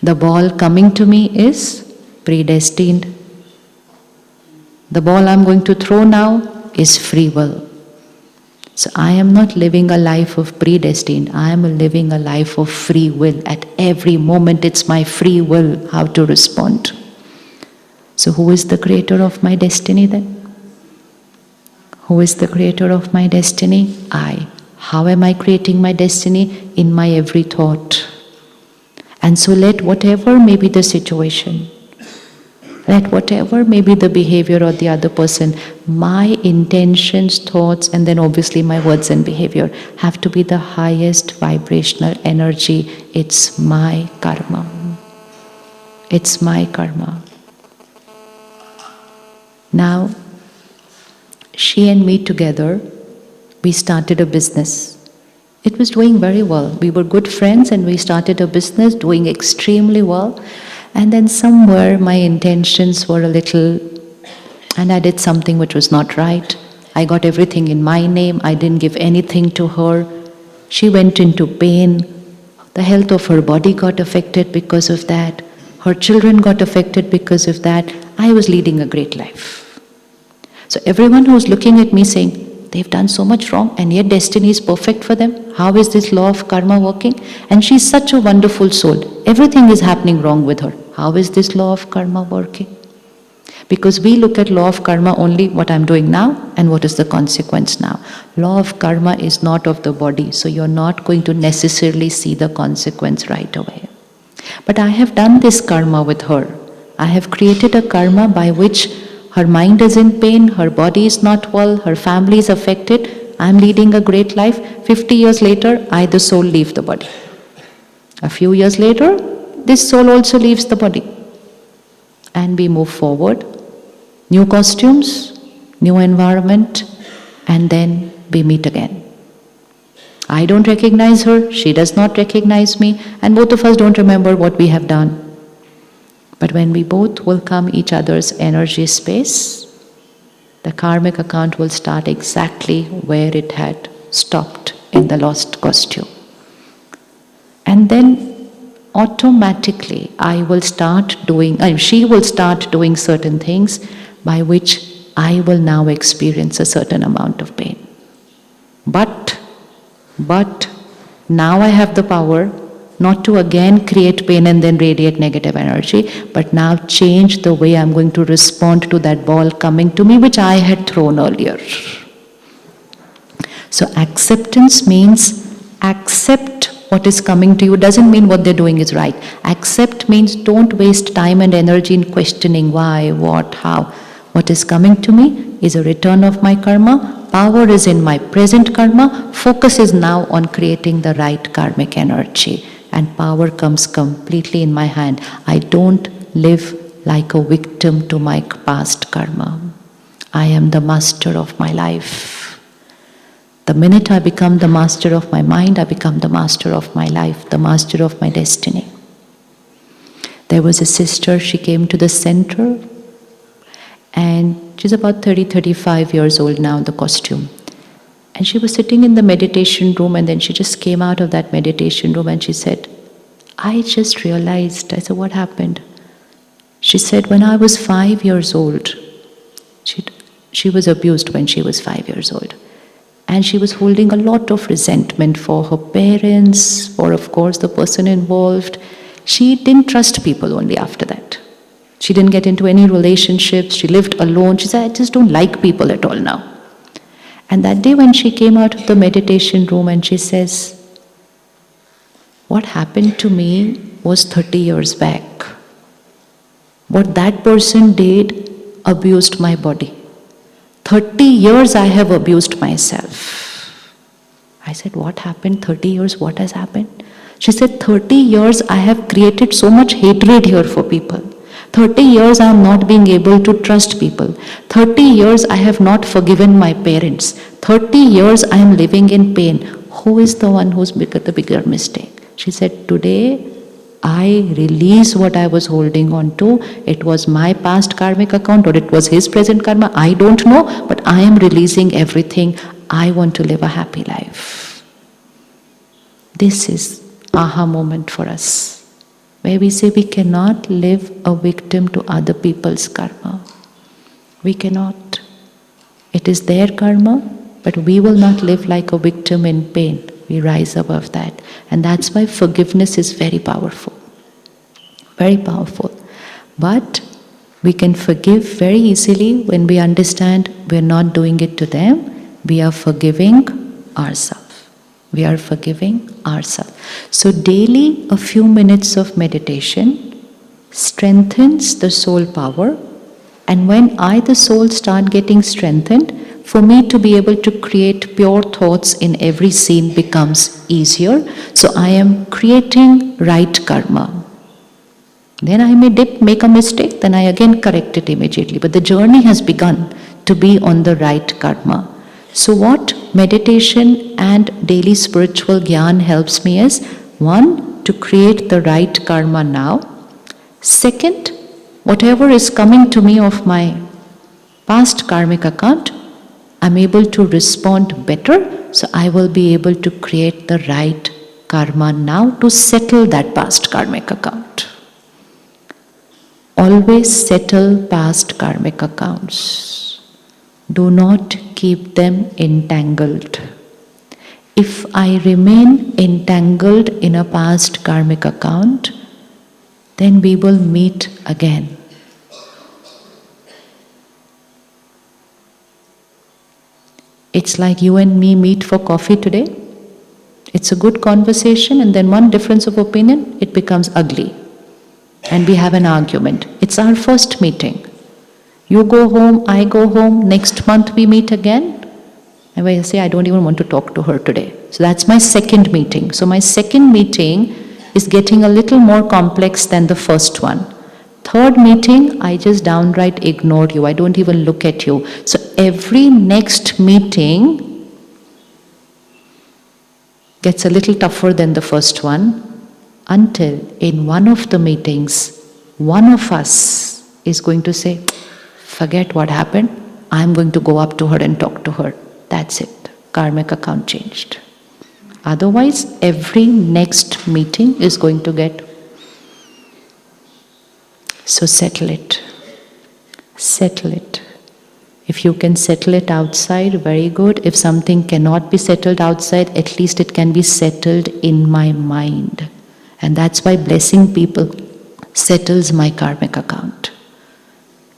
The ball coming to me is predestined. The ball I'm going to throw now is free will. So I am not living a life of predestined, I am living a life of free will. At every moment it's my free will how to respond. So who is the creator of my destiny then? Who is the creator of my destiny? I. How am I creating my destiny? In my every thought. And so let whatever may be the situation, let whatever may be the behavior of the other person, my intentions, thoughts, and then obviously my words and behavior have to be the highest vibrational energy. It's my karma. It's my karma. Now, she and me together, we started a business. It was doing very well. We were good friends and we started a business doing extremely well. And then somewhere my intentions were a little, and I did something which was not right. I got everything in my name. I didn't give anything to her. She went into pain. The health of her body got affected because of that. Her children got affected because of that. I was leading a great life. So everyone who was looking at me saying, they've done so much wrong and yet destiny is perfect for them. How is this law of karma working? And she's such a wonderful soul. Everything is happening wrong with her. How is this law of karma working? Because we look at law of karma only what I'm doing now and what is the consequence now. Law of karma is not of the body, so you're not going to necessarily see the consequence right away. But I have done this karma with her. I have created a karma by which her mind is in pain, her body is not well, her family is affected. I'm leading a great life. 50 years later, I, the soul, leave the body. A few years later, this soul also leaves the body. And we move forward. New costumes, new environment, and then we meet again. I don't recognize her, she does not recognize me, and both of us don't remember what we have done. But when we both will come each other's energy space, the karmic account will start exactly where it had stopped in the lost costume. And then automatically she will start doing certain things by which I will now experience a certain amount of pain. But now I have the power not to again create pain and then radiate negative energy, but now change the way I'm going to respond to that ball coming to me, which I had thrown earlier. So acceptance means accept what is coming to you. Doesn't mean what they're doing is right. Accept means don't waste time and energy in questioning why, what, how. What is coming to me is a return of my karma. Power is in my present karma. Focus is now on creating the right karmic energy. And power comes completely in my hand. I don't live like a victim to my past karma. I am the master of my life. The minute I become the master of my mind, I become the master of my life, the master of my destiny. There was a sister, she came to the center, and she's about 35 years old now in the costume. And she was sitting in the meditation room, and then she just came out of that meditation room and she said, I just realized. I said, what happened? She said, when I was 5 years old, she was abused when she was 5 years old. And she was holding a lot of resentment for her parents, for, of course, the person involved. She didn't trust people only after that. She didn't get into any relationships. She lived alone. She said, I just don't like people at all now. And that day when she came out of the meditation room and she says, what happened to me was 30 years back. What that person did abused my body. 30 years I have abused myself. I said, what happened? 30 years, what has happened? She said, 30 years I have created so much hatred here for people. 30 years I am not being able to trust people. 30 years I have not forgiven my parents. 30 years I am living in pain. Who is the one who's the bigger mistake? She said, today I release what I was holding on to. It was my past karmic account or it was his present karma. I don't know, but I am releasing everything. I want to live a happy life. This is aha moment for us, where we say we cannot live a victim to other people's karma. We cannot. It is their karma, but we will not live like a victim in pain. We rise above that. And that's why forgiveness is very powerful. Very powerful. But we can forgive very easily when we understand we're not doing it to them. We are forgiving ourselves. We are forgiving ourselves. So daily a few minutes of meditation strengthens the soul power. And when I, the soul, start getting strengthened, for me to be able to create pure thoughts in every scene becomes easier. So I am creating right karma. Then I may make a mistake, then I again correct it immediately. But the journey has begun to be on the right karma. So what meditation and daily spiritual gyan helps me is, one, to create the right karma now. Second, whatever is coming to me of my past karmic account, I'm able to respond better, so I will be able to create the right karma now to settle that past karmic account. Always settle past karmic accounts. Do not keep them entangled. If I remain entangled in a past karmic account, then we will meet again. It's like you and me meet for coffee today. It's a good conversation, and then one difference of opinion, it becomes ugly. And we have an argument. It's our first meeting. You go home, I go home, next month we meet again. And I say, I don't even want to talk to her today. So that's my second meeting. So my second meeting is getting a little more complex than the first one. Third meeting, I just downright ignore you. I don't even look at you. So every next meeting gets a little tougher than the first one, until in one of the meetings, one of us is going to say, forget what happened, I'm going to go up to her and talk to her. That's it. Karmic account changed. Otherwise, every next meeting is going to get. So settle it. Settle it. If you can settle it outside, very good. If something cannot be settled outside, at least it can be settled in my mind. And that's why blessing people settles my karmic account.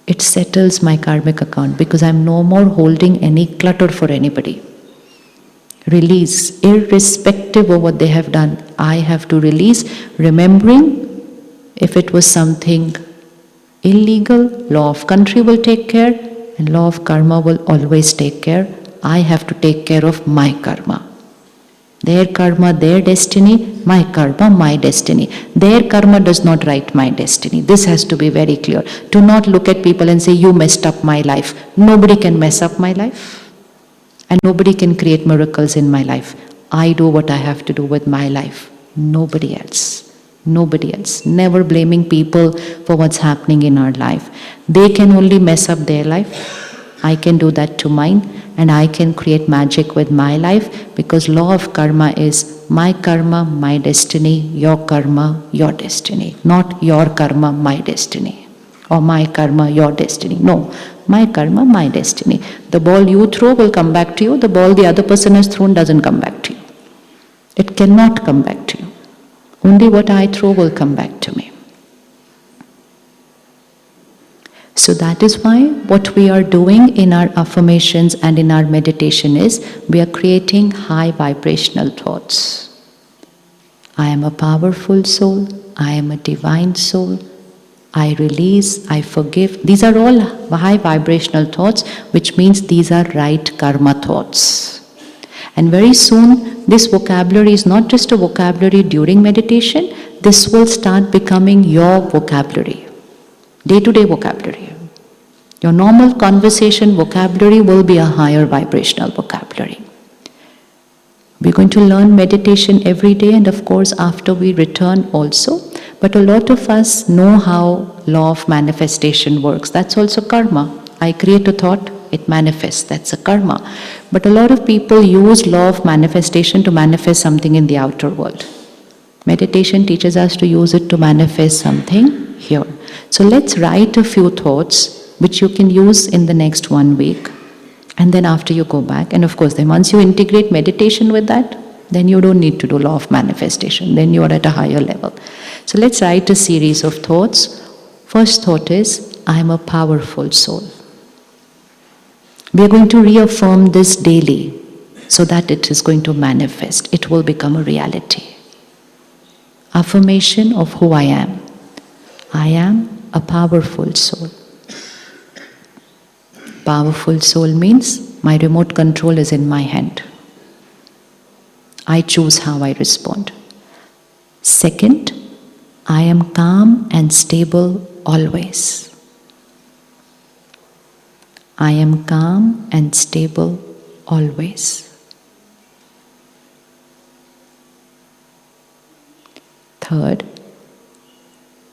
It settles my karmic account because I'm no more holding any clutter for anybody. Release, irrespective of what they have done. I have to release, remembering if it was something illegal, law of country will take care, and law of karma will always take care. I have to take care of my karma. Their karma, their destiny, my karma, my destiny. Their karma does not write my destiny. This has to be very clear. Do not look at people and say, you messed up my life. Nobody can mess up my life. And nobody can create miracles in my life. I do what I have to do with my life. Nobody else. Nobody else. Never blaming people for what's happening in our life. They can only mess up their life. I can do that to mine. And I can create magic with my life, because law of karma is my karma, my destiny, your karma, your destiny. Not your karma, my destiny. Or my karma, your destiny. No, my karma, my destiny. The ball you throw will come back to you. The ball the other person has thrown doesn't come back to you. It cannot come back to you. Only what I throw will come back to me. So that is why what we are doing in our affirmations and in our meditation is we are creating high vibrational thoughts. I am a powerful soul. I am a divine soul. I release, I forgive. These are all high vibrational thoughts, which means these are right karma thoughts. And very soon, this vocabulary is not just a vocabulary during meditation, this will start becoming your vocabulary. Day-to-day vocabulary. Your normal conversation vocabulary will be a higher vibrational vocabulary. We're going to learn meditation every day, and of course after we return also. But a lot of us know how law of manifestation works. That's also karma. I create a thought, it manifests. That's a karma. But a lot of people use law of manifestation to manifest something in the outer world. Meditation teaches us to use it to manifest something here. So let's write a few thoughts which you can use in the next 1 week. And then after you go back, and of course then once you integrate meditation with that, then you don't need to do law of manifestation. Then you are at a higher level. So let's write a series of thoughts. First thought is, I am a powerful soul. We are going to reaffirm this daily so that it is going to manifest. It will become a reality. Affirmation of who I am. I am a powerful soul. Powerful soul means my remote control is in my hand. I choose how I respond. Second, I am calm and stable always. I am calm and stable always. Third,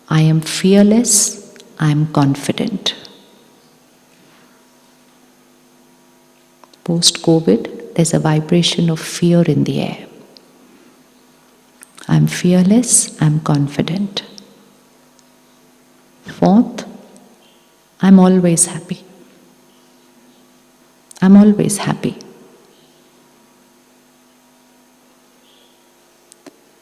I am fearless, I am confident. Post-COVID, there's a vibration of fear in the air. I'm fearless, I'm confident. Fourth, I'm always happy. I'm always happy.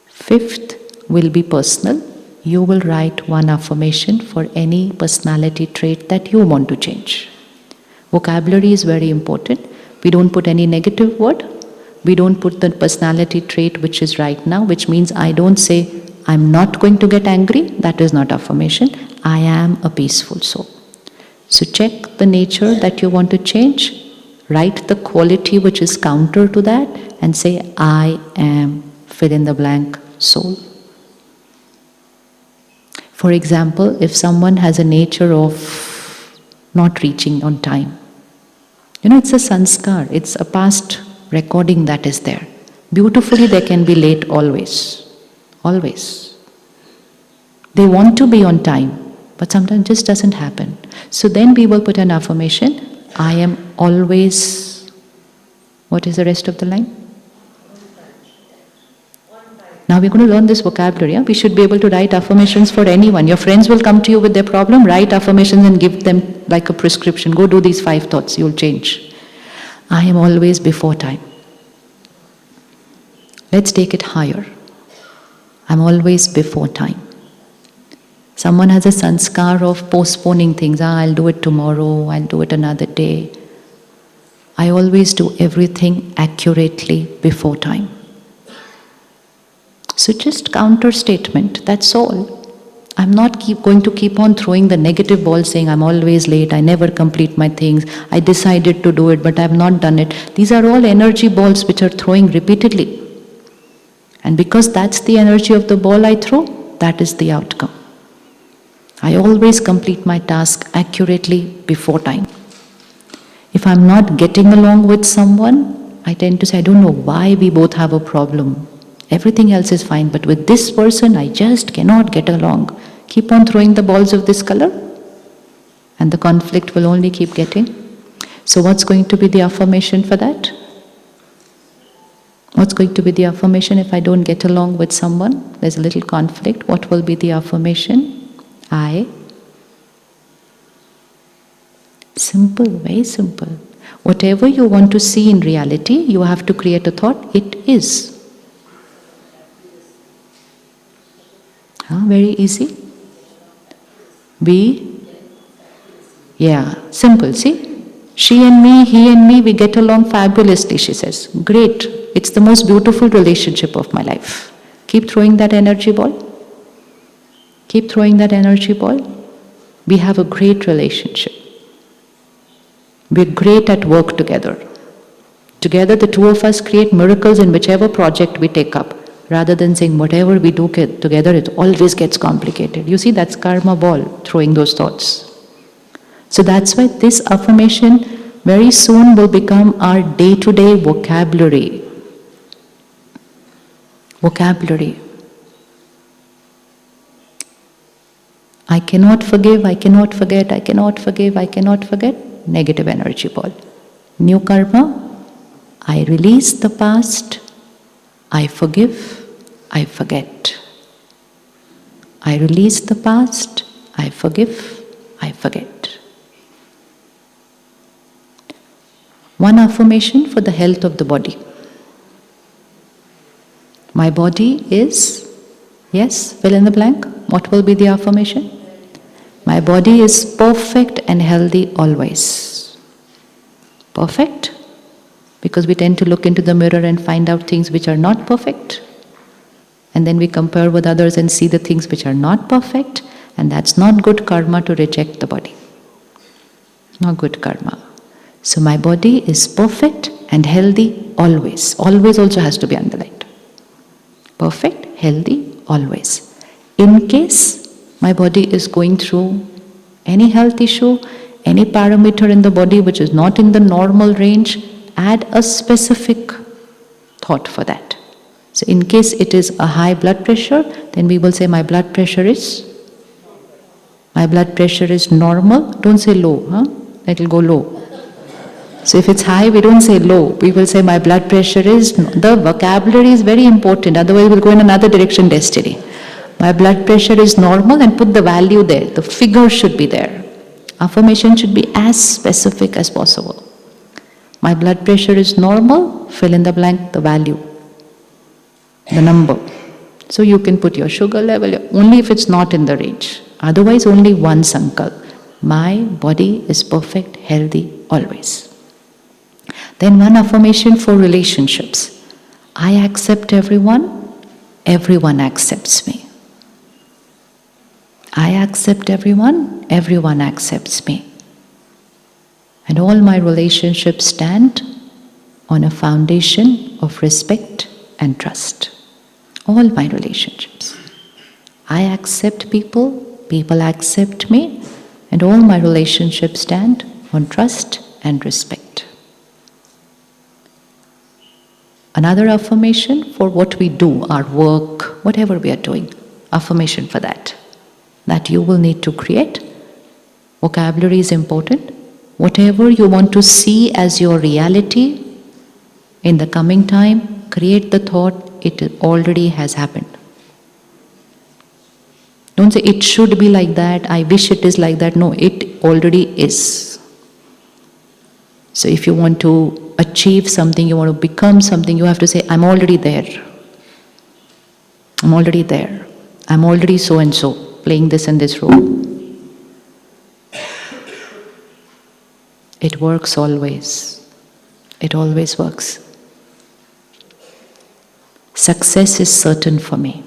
Fifth will be personal. You will write one affirmation for any personality trait that you want to change. Vocabulary is very important. We don't put any negative word. We don't put the personality trait which is right now, which means I don't say, I'm not going to get angry. That is not affirmation. I am a peaceful soul. So check the nature that you want to change. Write the quality which is counter to that and say, I am fill in the blank soul. For example, if someone has a nature of not reaching on time, it's a sanskar, it's a past recording that is there. Beautifully, they can be late always. Always. They want to be on time, but sometimes it just doesn't happen. So then we will put an affirmation, I am always, what is the rest of the line? Now we're going to learn this vocabulary. We should be able to write affirmations for anyone. Your friends will come to you with their problem, write affirmations and give them like a prescription. Go do these 5 thoughts, you'll change. I am always before time. Let's take it higher. I'm always before time. Someone has a sanskar of postponing things. I'll do it tomorrow, I'll do it another day. I always do everything accurately before time. So just counter statement, that's all. I'm not going to keep on throwing the negative ball saying I'm always late, I never complete my things, I decided to do it but I have not done it. These are all energy balls which are throwing repeatedly. And because that's the energy of the ball I throw, that is the outcome. I always complete my task accurately before time. If I'm not getting along with someone, I tend to say, I don't know why we both have a problem. Everything else is fine, but with this person, I just cannot get along. Keep on throwing the balls of this color, and the conflict will only keep getting. So what's going to be the affirmation for that? What's going to be the affirmation if I don't get along with someone? There's a little conflict. What will be the affirmation? Simple, very simple. Whatever you want to see in reality, you have to create a thought, it is. Very easy. Simple, see? She and me, he and me, we get along fabulously, she says. Great, it's the most beautiful relationship of my life. Keep throwing that energy ball. Keep throwing that energy ball. We have a great relationship. We're great at work together. Together, the two of us create miracles in whichever project we take up. Rather than saying whatever we do together, it always gets complicated. You see, that's karma ball, throwing those thoughts. So that's why this affirmation very soon will become our day-to-day vocabulary. Vocabulary. I cannot forgive, I cannot forget, I cannot forgive, I cannot forget. Negative energy ball. New karma, I release the past, I forgive, I forget. I release the past, I forgive, I forget. One affirmation for the health of the body. My body is, yes, fill in the blank. What will be the affirmation? My body is perfect and healthy always. Perfect? Because we tend to look into the mirror and find out things which are not perfect. And then we compare with others and see the things which are not perfect. And that's not good karma to reject the body. Not good karma. So my body is perfect and healthy always. Always also has to be underlined. Perfect, healthy, always. In case my body is going through any health issue, any parameter in the body which is not in the normal range, add a specific thought for that. So in case it is a high blood pressure, then we will say my blood pressure is normal. Don't say low, It will go low. So if it's high, we don't say low. We will say my blood pressure is, the vocabulary is very important, otherwise we'll go in another direction destiny. My blood pressure is normal, and put the value there. The figure should be there. Affirmation should be as specific as possible. My blood pressure is normal, fill in the blank, the value, the number. So you can put your sugar level, only if it's not in the range. Otherwise, only one sankalp. My body is perfect, healthy, always. Then one affirmation for relationships. I accept everyone, everyone accepts me. I accept everyone, everyone accepts me. And all my relationships stand on a foundation of respect and trust. All my relationships. I accept people, people accept me, and all my relationships stand on trust and respect. Another affirmation for what we do, our work, whatever we are doing. Affirmation for that. That you will need to create. Vocabulary is important. Whatever you want to see as your reality in the coming time, create the thought, it already has happened. Don't say it should be like that, I wish it is like that. No, it already is. So if you want to achieve something, you want to become something, you have to say, I'm already there. I'm already there. I'm already so and so. Playing this in this role. It works always. It always works. Success is certain for me.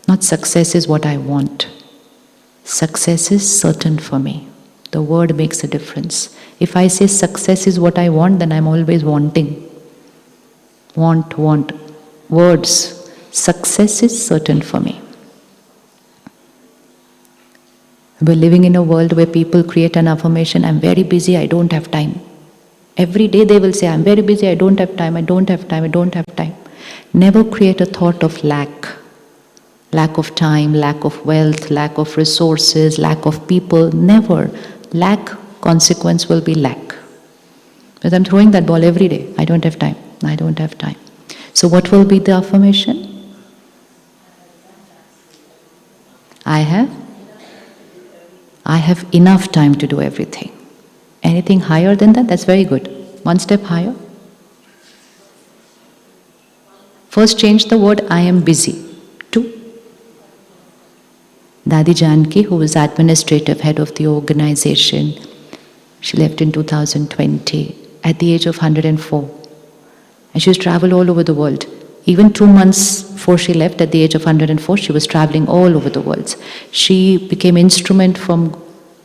Not success is what I want. Success is certain for me. The word makes a difference. If I say success is what I want, then I'm always wanting. Want. words, success is certain for me. We're living in a world where people create an affirmation, I'm very busy, I don't have time. Every day they will say, I'm very busy, I don't have time, I don't have time, I don't have time. Never create a thought of lack. Lack of time, lack of wealth, lack of resources, lack of people. Never. Lack, consequence will be lack. But I'm throwing that ball every day. I don't have time, I don't have time. So what will be the affirmation? I have enough time to do everything. Anything higher than that, that's very good. One step higher. First change the word I am busy to Dadi Janki, who was administrative head of the organization. She left in 2020 at the age of 104. And she used to travel all over the world. Even 2 months before she left at the age of 104, she was traveling all over the world. She became instrument from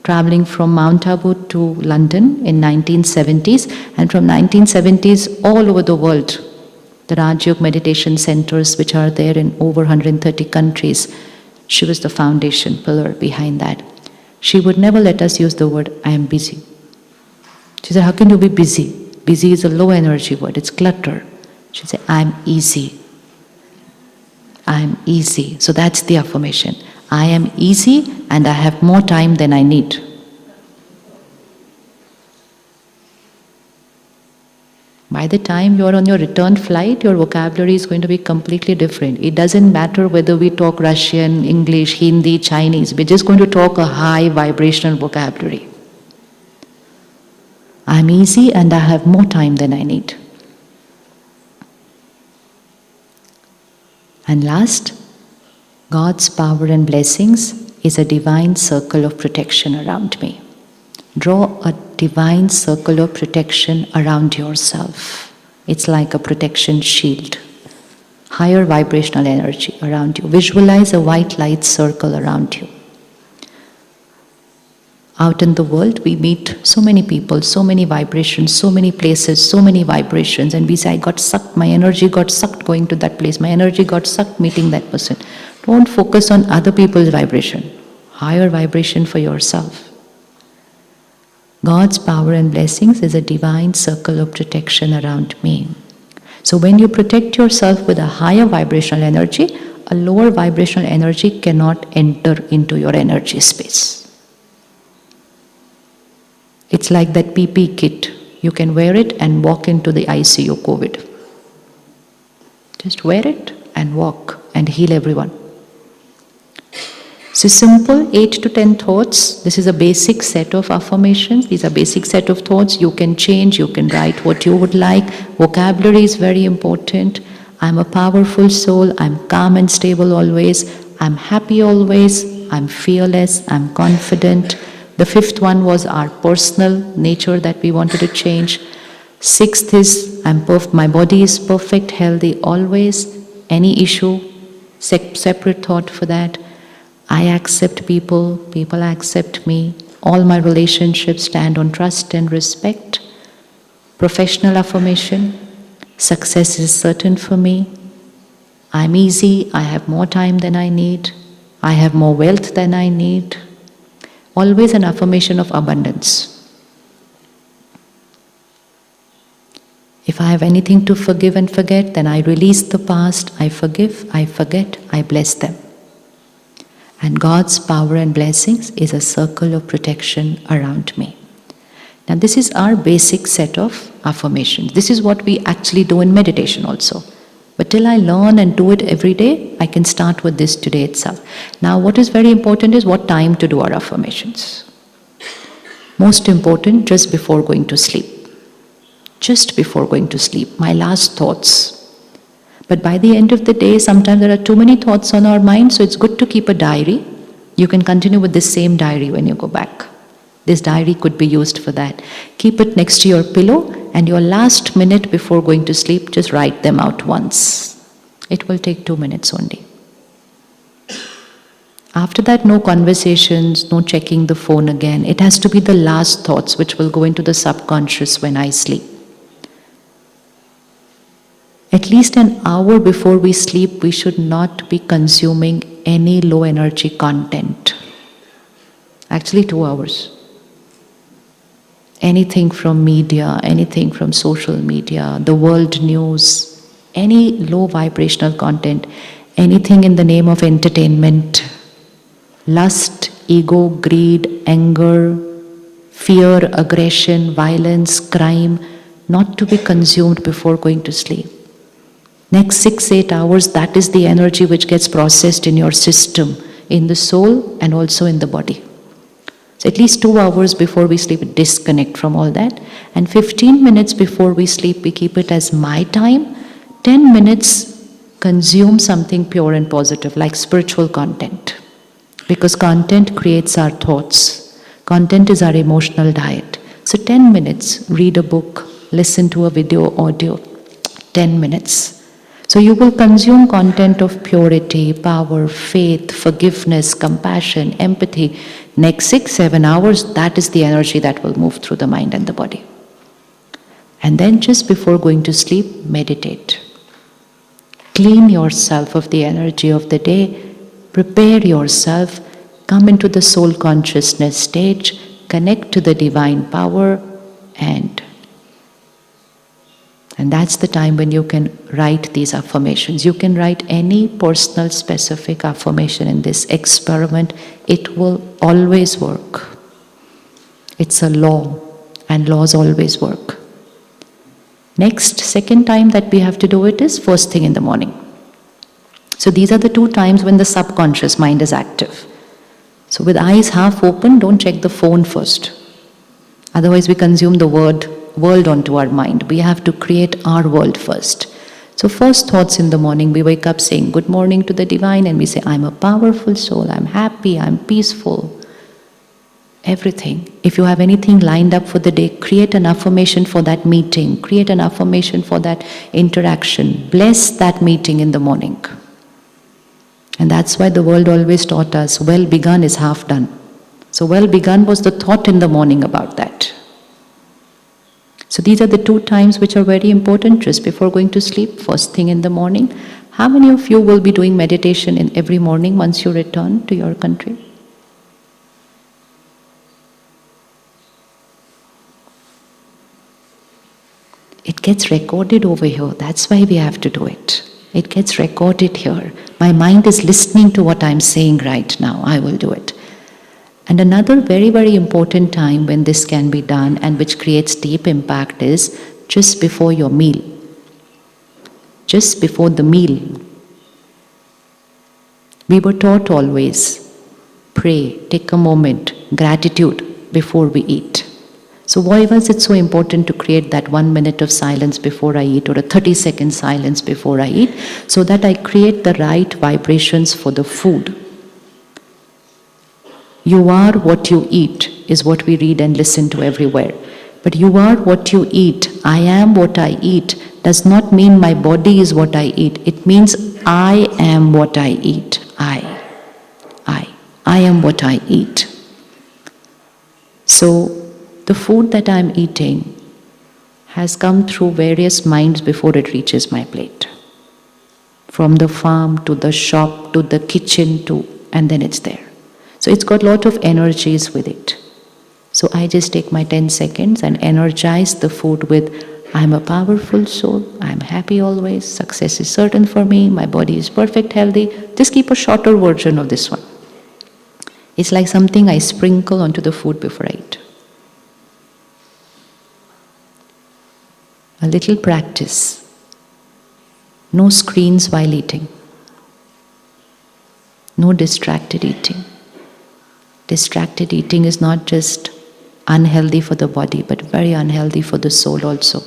traveling from Mount Abu to London in 1970s, and from 1970s all over the world, the Raj Yoga meditation centers which are there in over 130 countries, she was the foundation pillar behind that. She would never let us use the word, I am busy. She said, how can you be busy? Busy is a low energy word, it's clutter. She said, I am easy. I am easy. So that's the affirmation. I am easy and I have more time than I need. By the time you are on your return flight, your vocabulary is going to be completely different. It doesn't matter whether we talk Russian, English, Hindi, Chinese. We're just going to talk a high vibrational vocabulary. I'm easy and I have more time than I need. And last, God's power and blessings is a divine circle of protection around me. Draw a divine circle of protection around yourself. It's like a protection shield. Higher vibrational energy around you. Visualize a white light circle around you. Out in the world, we meet so many people, so many vibrations, so many places, so many vibrations, and we say, I got sucked, my energy got sucked going to that place, my energy got sucked meeting that person. Don't focus on other people's vibration. Higher vibration for yourself. God's power and blessings is a divine circle of protection around me. So when you protect yourself with a higher vibrational energy, a lower vibrational energy cannot enter into your energy space. It's like that PP kit. You can wear it and walk into the ICU COVID. Just wear it and walk and heal everyone. So simple 8 to 10 thoughts. This is a basic set of affirmations. These are basic set of thoughts. You can change, you can write what you would like. Vocabulary is very important. I'm a powerful soul. I'm calm and stable always. I'm happy always. I'm fearless. I'm confident. The 5th one was our personal nature that we wanted to change. 6th is my body is perfect, healthy always. Any issue, separate thought for that. I accept people, people accept me. All my relationships stand on trust and respect. Professional affirmation. Success is certain for me. I'm easy, I have more time than I need. I have more wealth than I need. Always an affirmation of abundance. If I have anything to forgive and forget, then I release the past, I forgive, I forget, I bless them. And God's power and blessings is a circle of protection around me. Now this is our basic set of affirmations. This is what we actually do in meditation also. But till I learn and do it every day, I can start with this today itself. Now what is very important is what time to do our affirmations. Most important, just before going to sleep. Just before going to sleep, my last thoughts. But by the end of the day, sometimes there are too many thoughts on our mind, so it's good to keep a diary. You can continue with this same diary when you go back. This diary could be used for that. Keep it next to your pillow, and your last minute before going to sleep, just write them out once. It will take 2 minutes only. After that, no conversations, no checking the phone again. It has to be the last thoughts which will go into the subconscious when I sleep. At least an hour before we sleep, we should not be consuming any low energy content. Actually, 2 hours. Anything from media, anything from social media, the world news, any low vibrational content, anything in the name of entertainment, lust, ego, greed, anger, fear, aggression, violence, crime, not to be consumed before going to sleep. Next 6-8 hours, that is the energy which gets processed in your system, in the soul and also in the body. So at least 2 hours before we sleep, disconnect from all that. And 15 minutes before we sleep, we keep it as my time. 10 minutes, consume something pure and positive, like spiritual content. Because content creates our thoughts. Content is our emotional diet. So 10 minutes, read a book, listen to a video, audio, 10 minutes. So you will consume content of purity, power, faith, forgiveness, compassion, empathy. Next 6-7 hours, that is the energy that will move through the mind and the body. And then just before going to sleep, meditate. Clean yourself of the energy of the day. Prepare yourself. Come into the soul consciousness stage. Connect to the divine power and that's the time when you can write these affirmations. You can write any personal specific affirmation in this experiment. It will always work. It's a law, and laws always work. Next, second time that we have to do it is first thing in the morning. So these are the 2 times when the subconscious mind is active. So with eyes half open, don't check the phone first. Otherwise we consume the world onto our mind. We have to create our world first. So first thoughts in the morning, we wake up saying good morning to the divine and we say, I'm a powerful soul, I'm happy, I'm peaceful. Everything. If you have anything lined up for the day, create an affirmation for that meeting, create an affirmation for that interaction. Bless that meeting in the morning. And that's why the world always taught us, well begun is half done. So well begun was the thought in the morning about that. So these are the 2 times which are very important just before going to sleep, first thing in the morning. How many of you will be doing meditation in every morning once you return to your country? It gets recorded over here. That's why we have to do it. It gets recorded here. My mind is listening to what I'm saying right now. I will do it. And another very, very important time when this can be done and which creates deep impact is just before your meal. Just before the meal. We were taught always, pray, take a moment, gratitude before we eat. So why was it so important to create that 1 minute of silence before I eat or a 30-second silence before I eat, so that I create the right vibrations for the food? You are what you eat is what we read and listen to everywhere. But you are what you eat. I am what I eat does not mean my body is what I eat. It means I am what I eat. I am what I eat. So the food that I'm eating has come through various minds before it reaches my plate. From the farm to the shop to the kitchen and then it's there. So it's got a lot of energies with it. So I just take my 10 seconds and energize the food with, I'm a powerful soul, I'm happy always, success is certain for me, my body is perfect, healthy. Just keep a shorter version of this one. It's like something I sprinkle onto the food before I eat. A little practice. No screens while eating. No distracted eating. Distracted eating is not just unhealthy for the body, but very unhealthy for the soul also.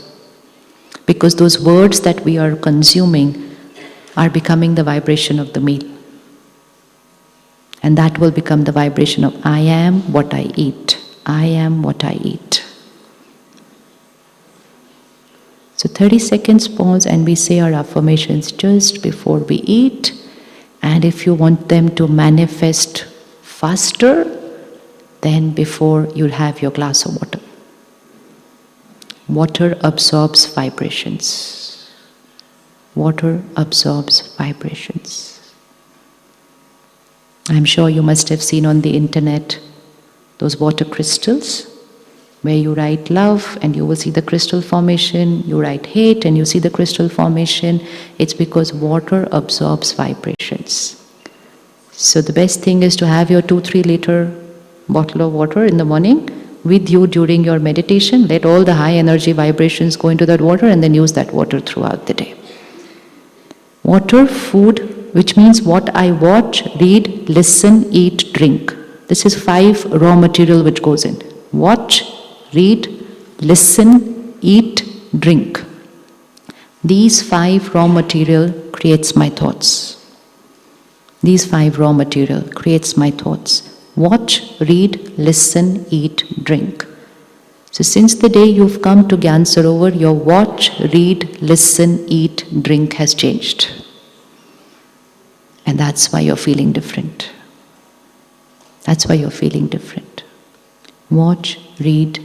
Because those words that we are consuming are becoming the vibration of the meal. And that will become the vibration of I am what I eat. I am what I eat. So 30 seconds pause and we say our affirmations just before we eat. And if you want them to manifest faster, then before you'll have your glass of water. Water absorbs vibrations. Water absorbs vibrations. I'm sure you must have seen on the internet those water crystals where you write love and you will see the crystal formation, you write hate and you see the crystal formation. It's because water absorbs vibrations. So the best thing is to have your 2-3 liter bottle of water in the morning with you during your meditation. Let all the high energy vibrations go into that water and then use that water throughout the day. Water, food, which means what I watch, read, listen, eat, drink. This is 5 raw material which goes in. Watch, read, listen, eat, drink. These 5 raw material creates my thoughts. These 5 raw material creates my thoughts. Watch, read, listen, eat, drink. So since the day you've come to Gyan Sarovar, your watch, read, listen, eat, drink has changed. And that's why you're feeling different. That's why you're feeling different. Watch, read,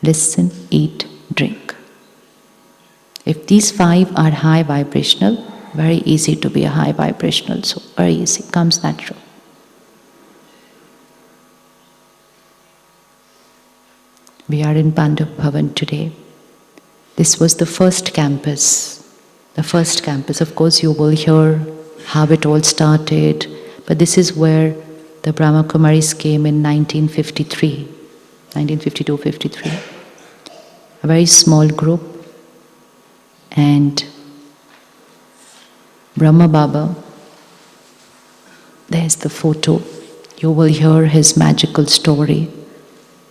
listen, eat, drink. If these 5 are high vibrational, very easy to be a high vibrational soul. Very easy, comes natural. We are in Pandava Bhavan today. This was the first campus. The first campus. Of course, you will hear how it all started, but this is where the Brahma Kumaris came in 1952-53. A very small group, and Brahma Baba, there's the photo. You will hear his magical story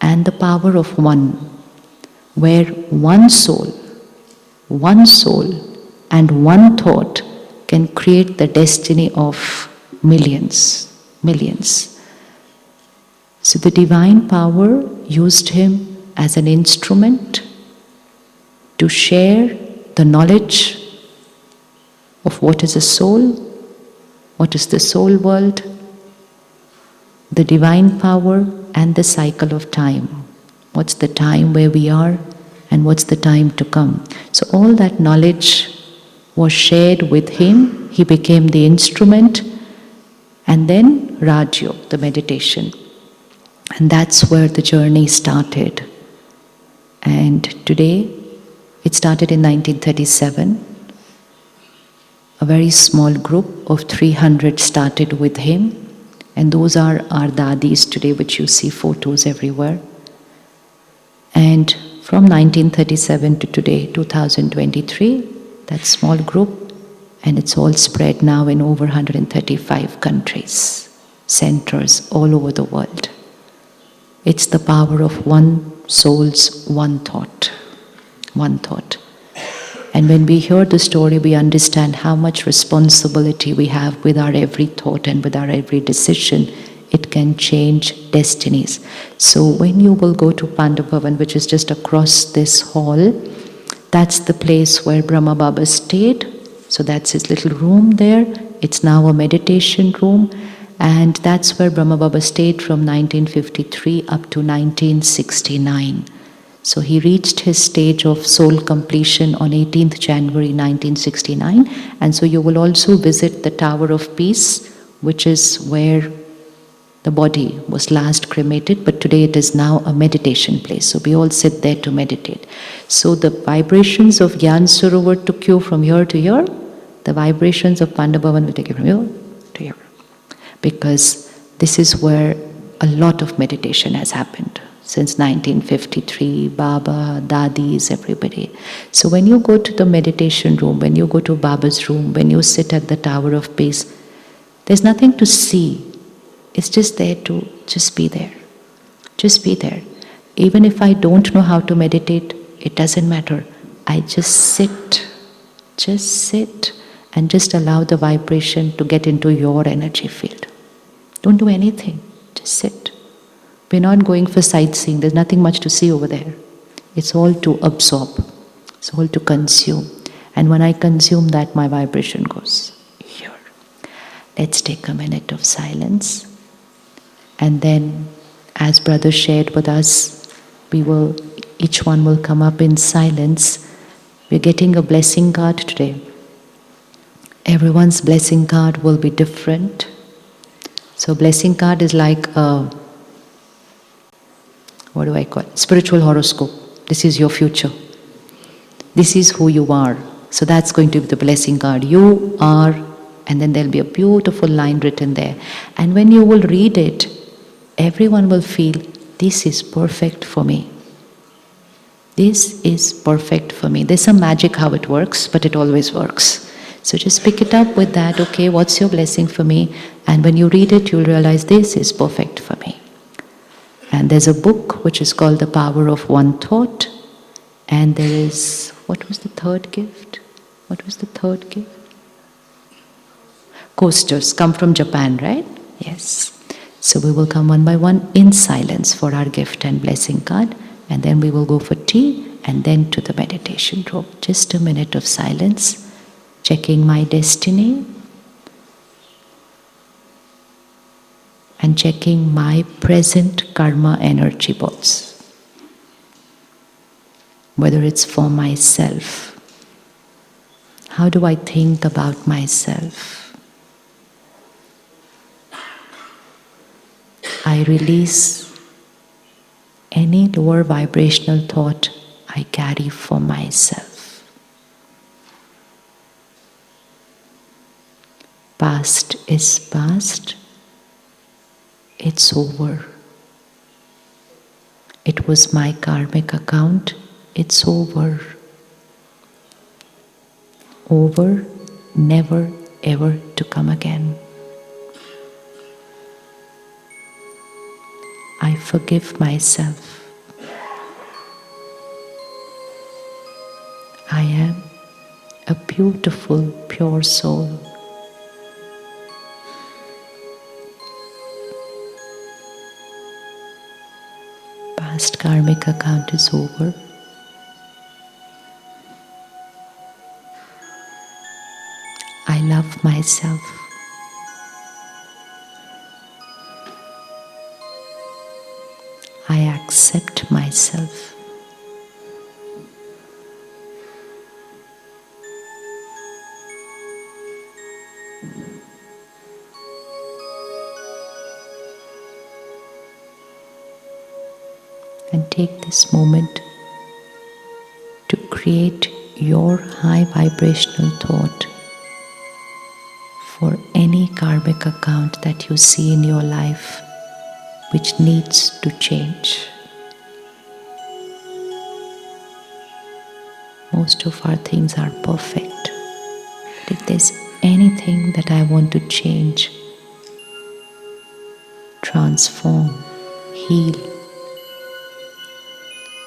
and the power of one, where one soul and one thought can create the destiny of millions. So the divine power used him as an instrument to share the knowledge of what is a soul, what is the soul world, the divine power and the cycle of time. What's the time where we are and what's the time to come. So all that knowledge was shared with him. He became the instrument, and then Rajyog, the meditation. And that's where the journey started. And today, it started in 1937. A very small group of 300 started with him, and those are our Dadis today, which you see photos everywhere. And from 1937 to today, 2023, that small group, and it's all spread now in over 135 countries, centers all over the world. It's the power of one soul's one thought. One thought. And when we hear the story, we understand how much responsibility we have with our every thought and with our every decision. It can change destinies. So when you will go to Pandava Bhavan, which is just across this hall, that's the place where Brahma Baba stayed. So that's his little room there. It's now a meditation room. And that's where Brahma Baba stayed from 1953 up to 1969. So he reached his stage of soul completion on 18th January 1969. And so you will also visit the Tower of Peace, which is where the body was last cremated, but today it is now a meditation place. So we all sit there to meditate. So the vibrations of Gyan Sarovar took you from here to here. The vibrations of Pandava Bhavan will take you from here to here. Because this is where a lot of meditation has happened. Since 1953, Baba, Dadis, everybody. So when you go to the meditation room, when you go to Baba's room, when you sit at the Tower of Peace, there's nothing to see. It's just there to just be there. Just be there. Even if I don't know how to meditate, it doesn't matter. I just sit and just allow the vibration to get into your energy field. Don't do anything, just sit. We're not going for sightseeing, there's nothing much to see over there. It's all to absorb, it's all to consume. And when I consume that, my vibration goes here. Let's take a minute of silence. And then, as brother shared with us, each one will come up in silence. We're getting a blessing card today. Everyone's blessing card will be different. So blessing card is like a, what do I call it? Spiritual horoscope. This is your future. This is who you are. So that's going to be the blessing card. You are, and then there'll be a beautiful line written there. And when you will read it, everyone will feel, this is perfect for me. This is perfect for me. There's some magic how it works, but it always works. So just pick it up with that, okay, what's your blessing for me? And when you read it, you'll realize this is perfect for me. And there's a book which is called The Power of One Thought. And there is, what was the third gift? What was the third gift? Coasters come from Japan, right? Yes. So we will come one by one in silence for our gift and blessing card. And then we will go for tea and then to the meditation room. Just a minute of silence. Checking my destiny. And checking my present karma energy bots. Whether it's for myself. How do I think about myself? I release any lower vibrational thought I carry for myself. Past is past. It's over. It was my karmic account. It's over. Over, never, ever to come again. I forgive myself. I am a beautiful, pure soul. Past karmic account is over. I love myself. I accept myself. And take this moment to create your high vibrational thought for any karmic account that you see in your life which needs to change. Most of our things are perfect. But if there's anything that I want to change, transform, heal,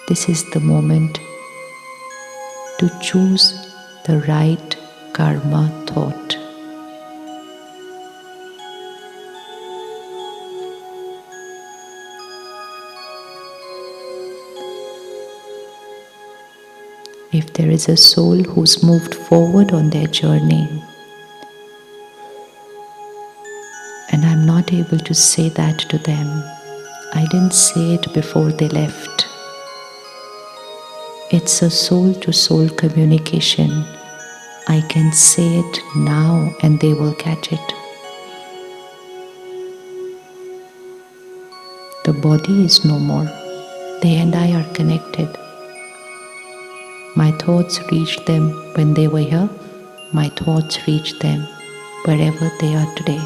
this is the moment to choose the right karma thought. If there is a soul who's moved forward on their journey, and I'm not able to say that to them, I didn't say it before they left. It's a soul-to-soul communication. I can say it now and they will catch it. The body is no more. They and I are connected. My thoughts reached them when they were here. My thoughts reach them wherever they are today.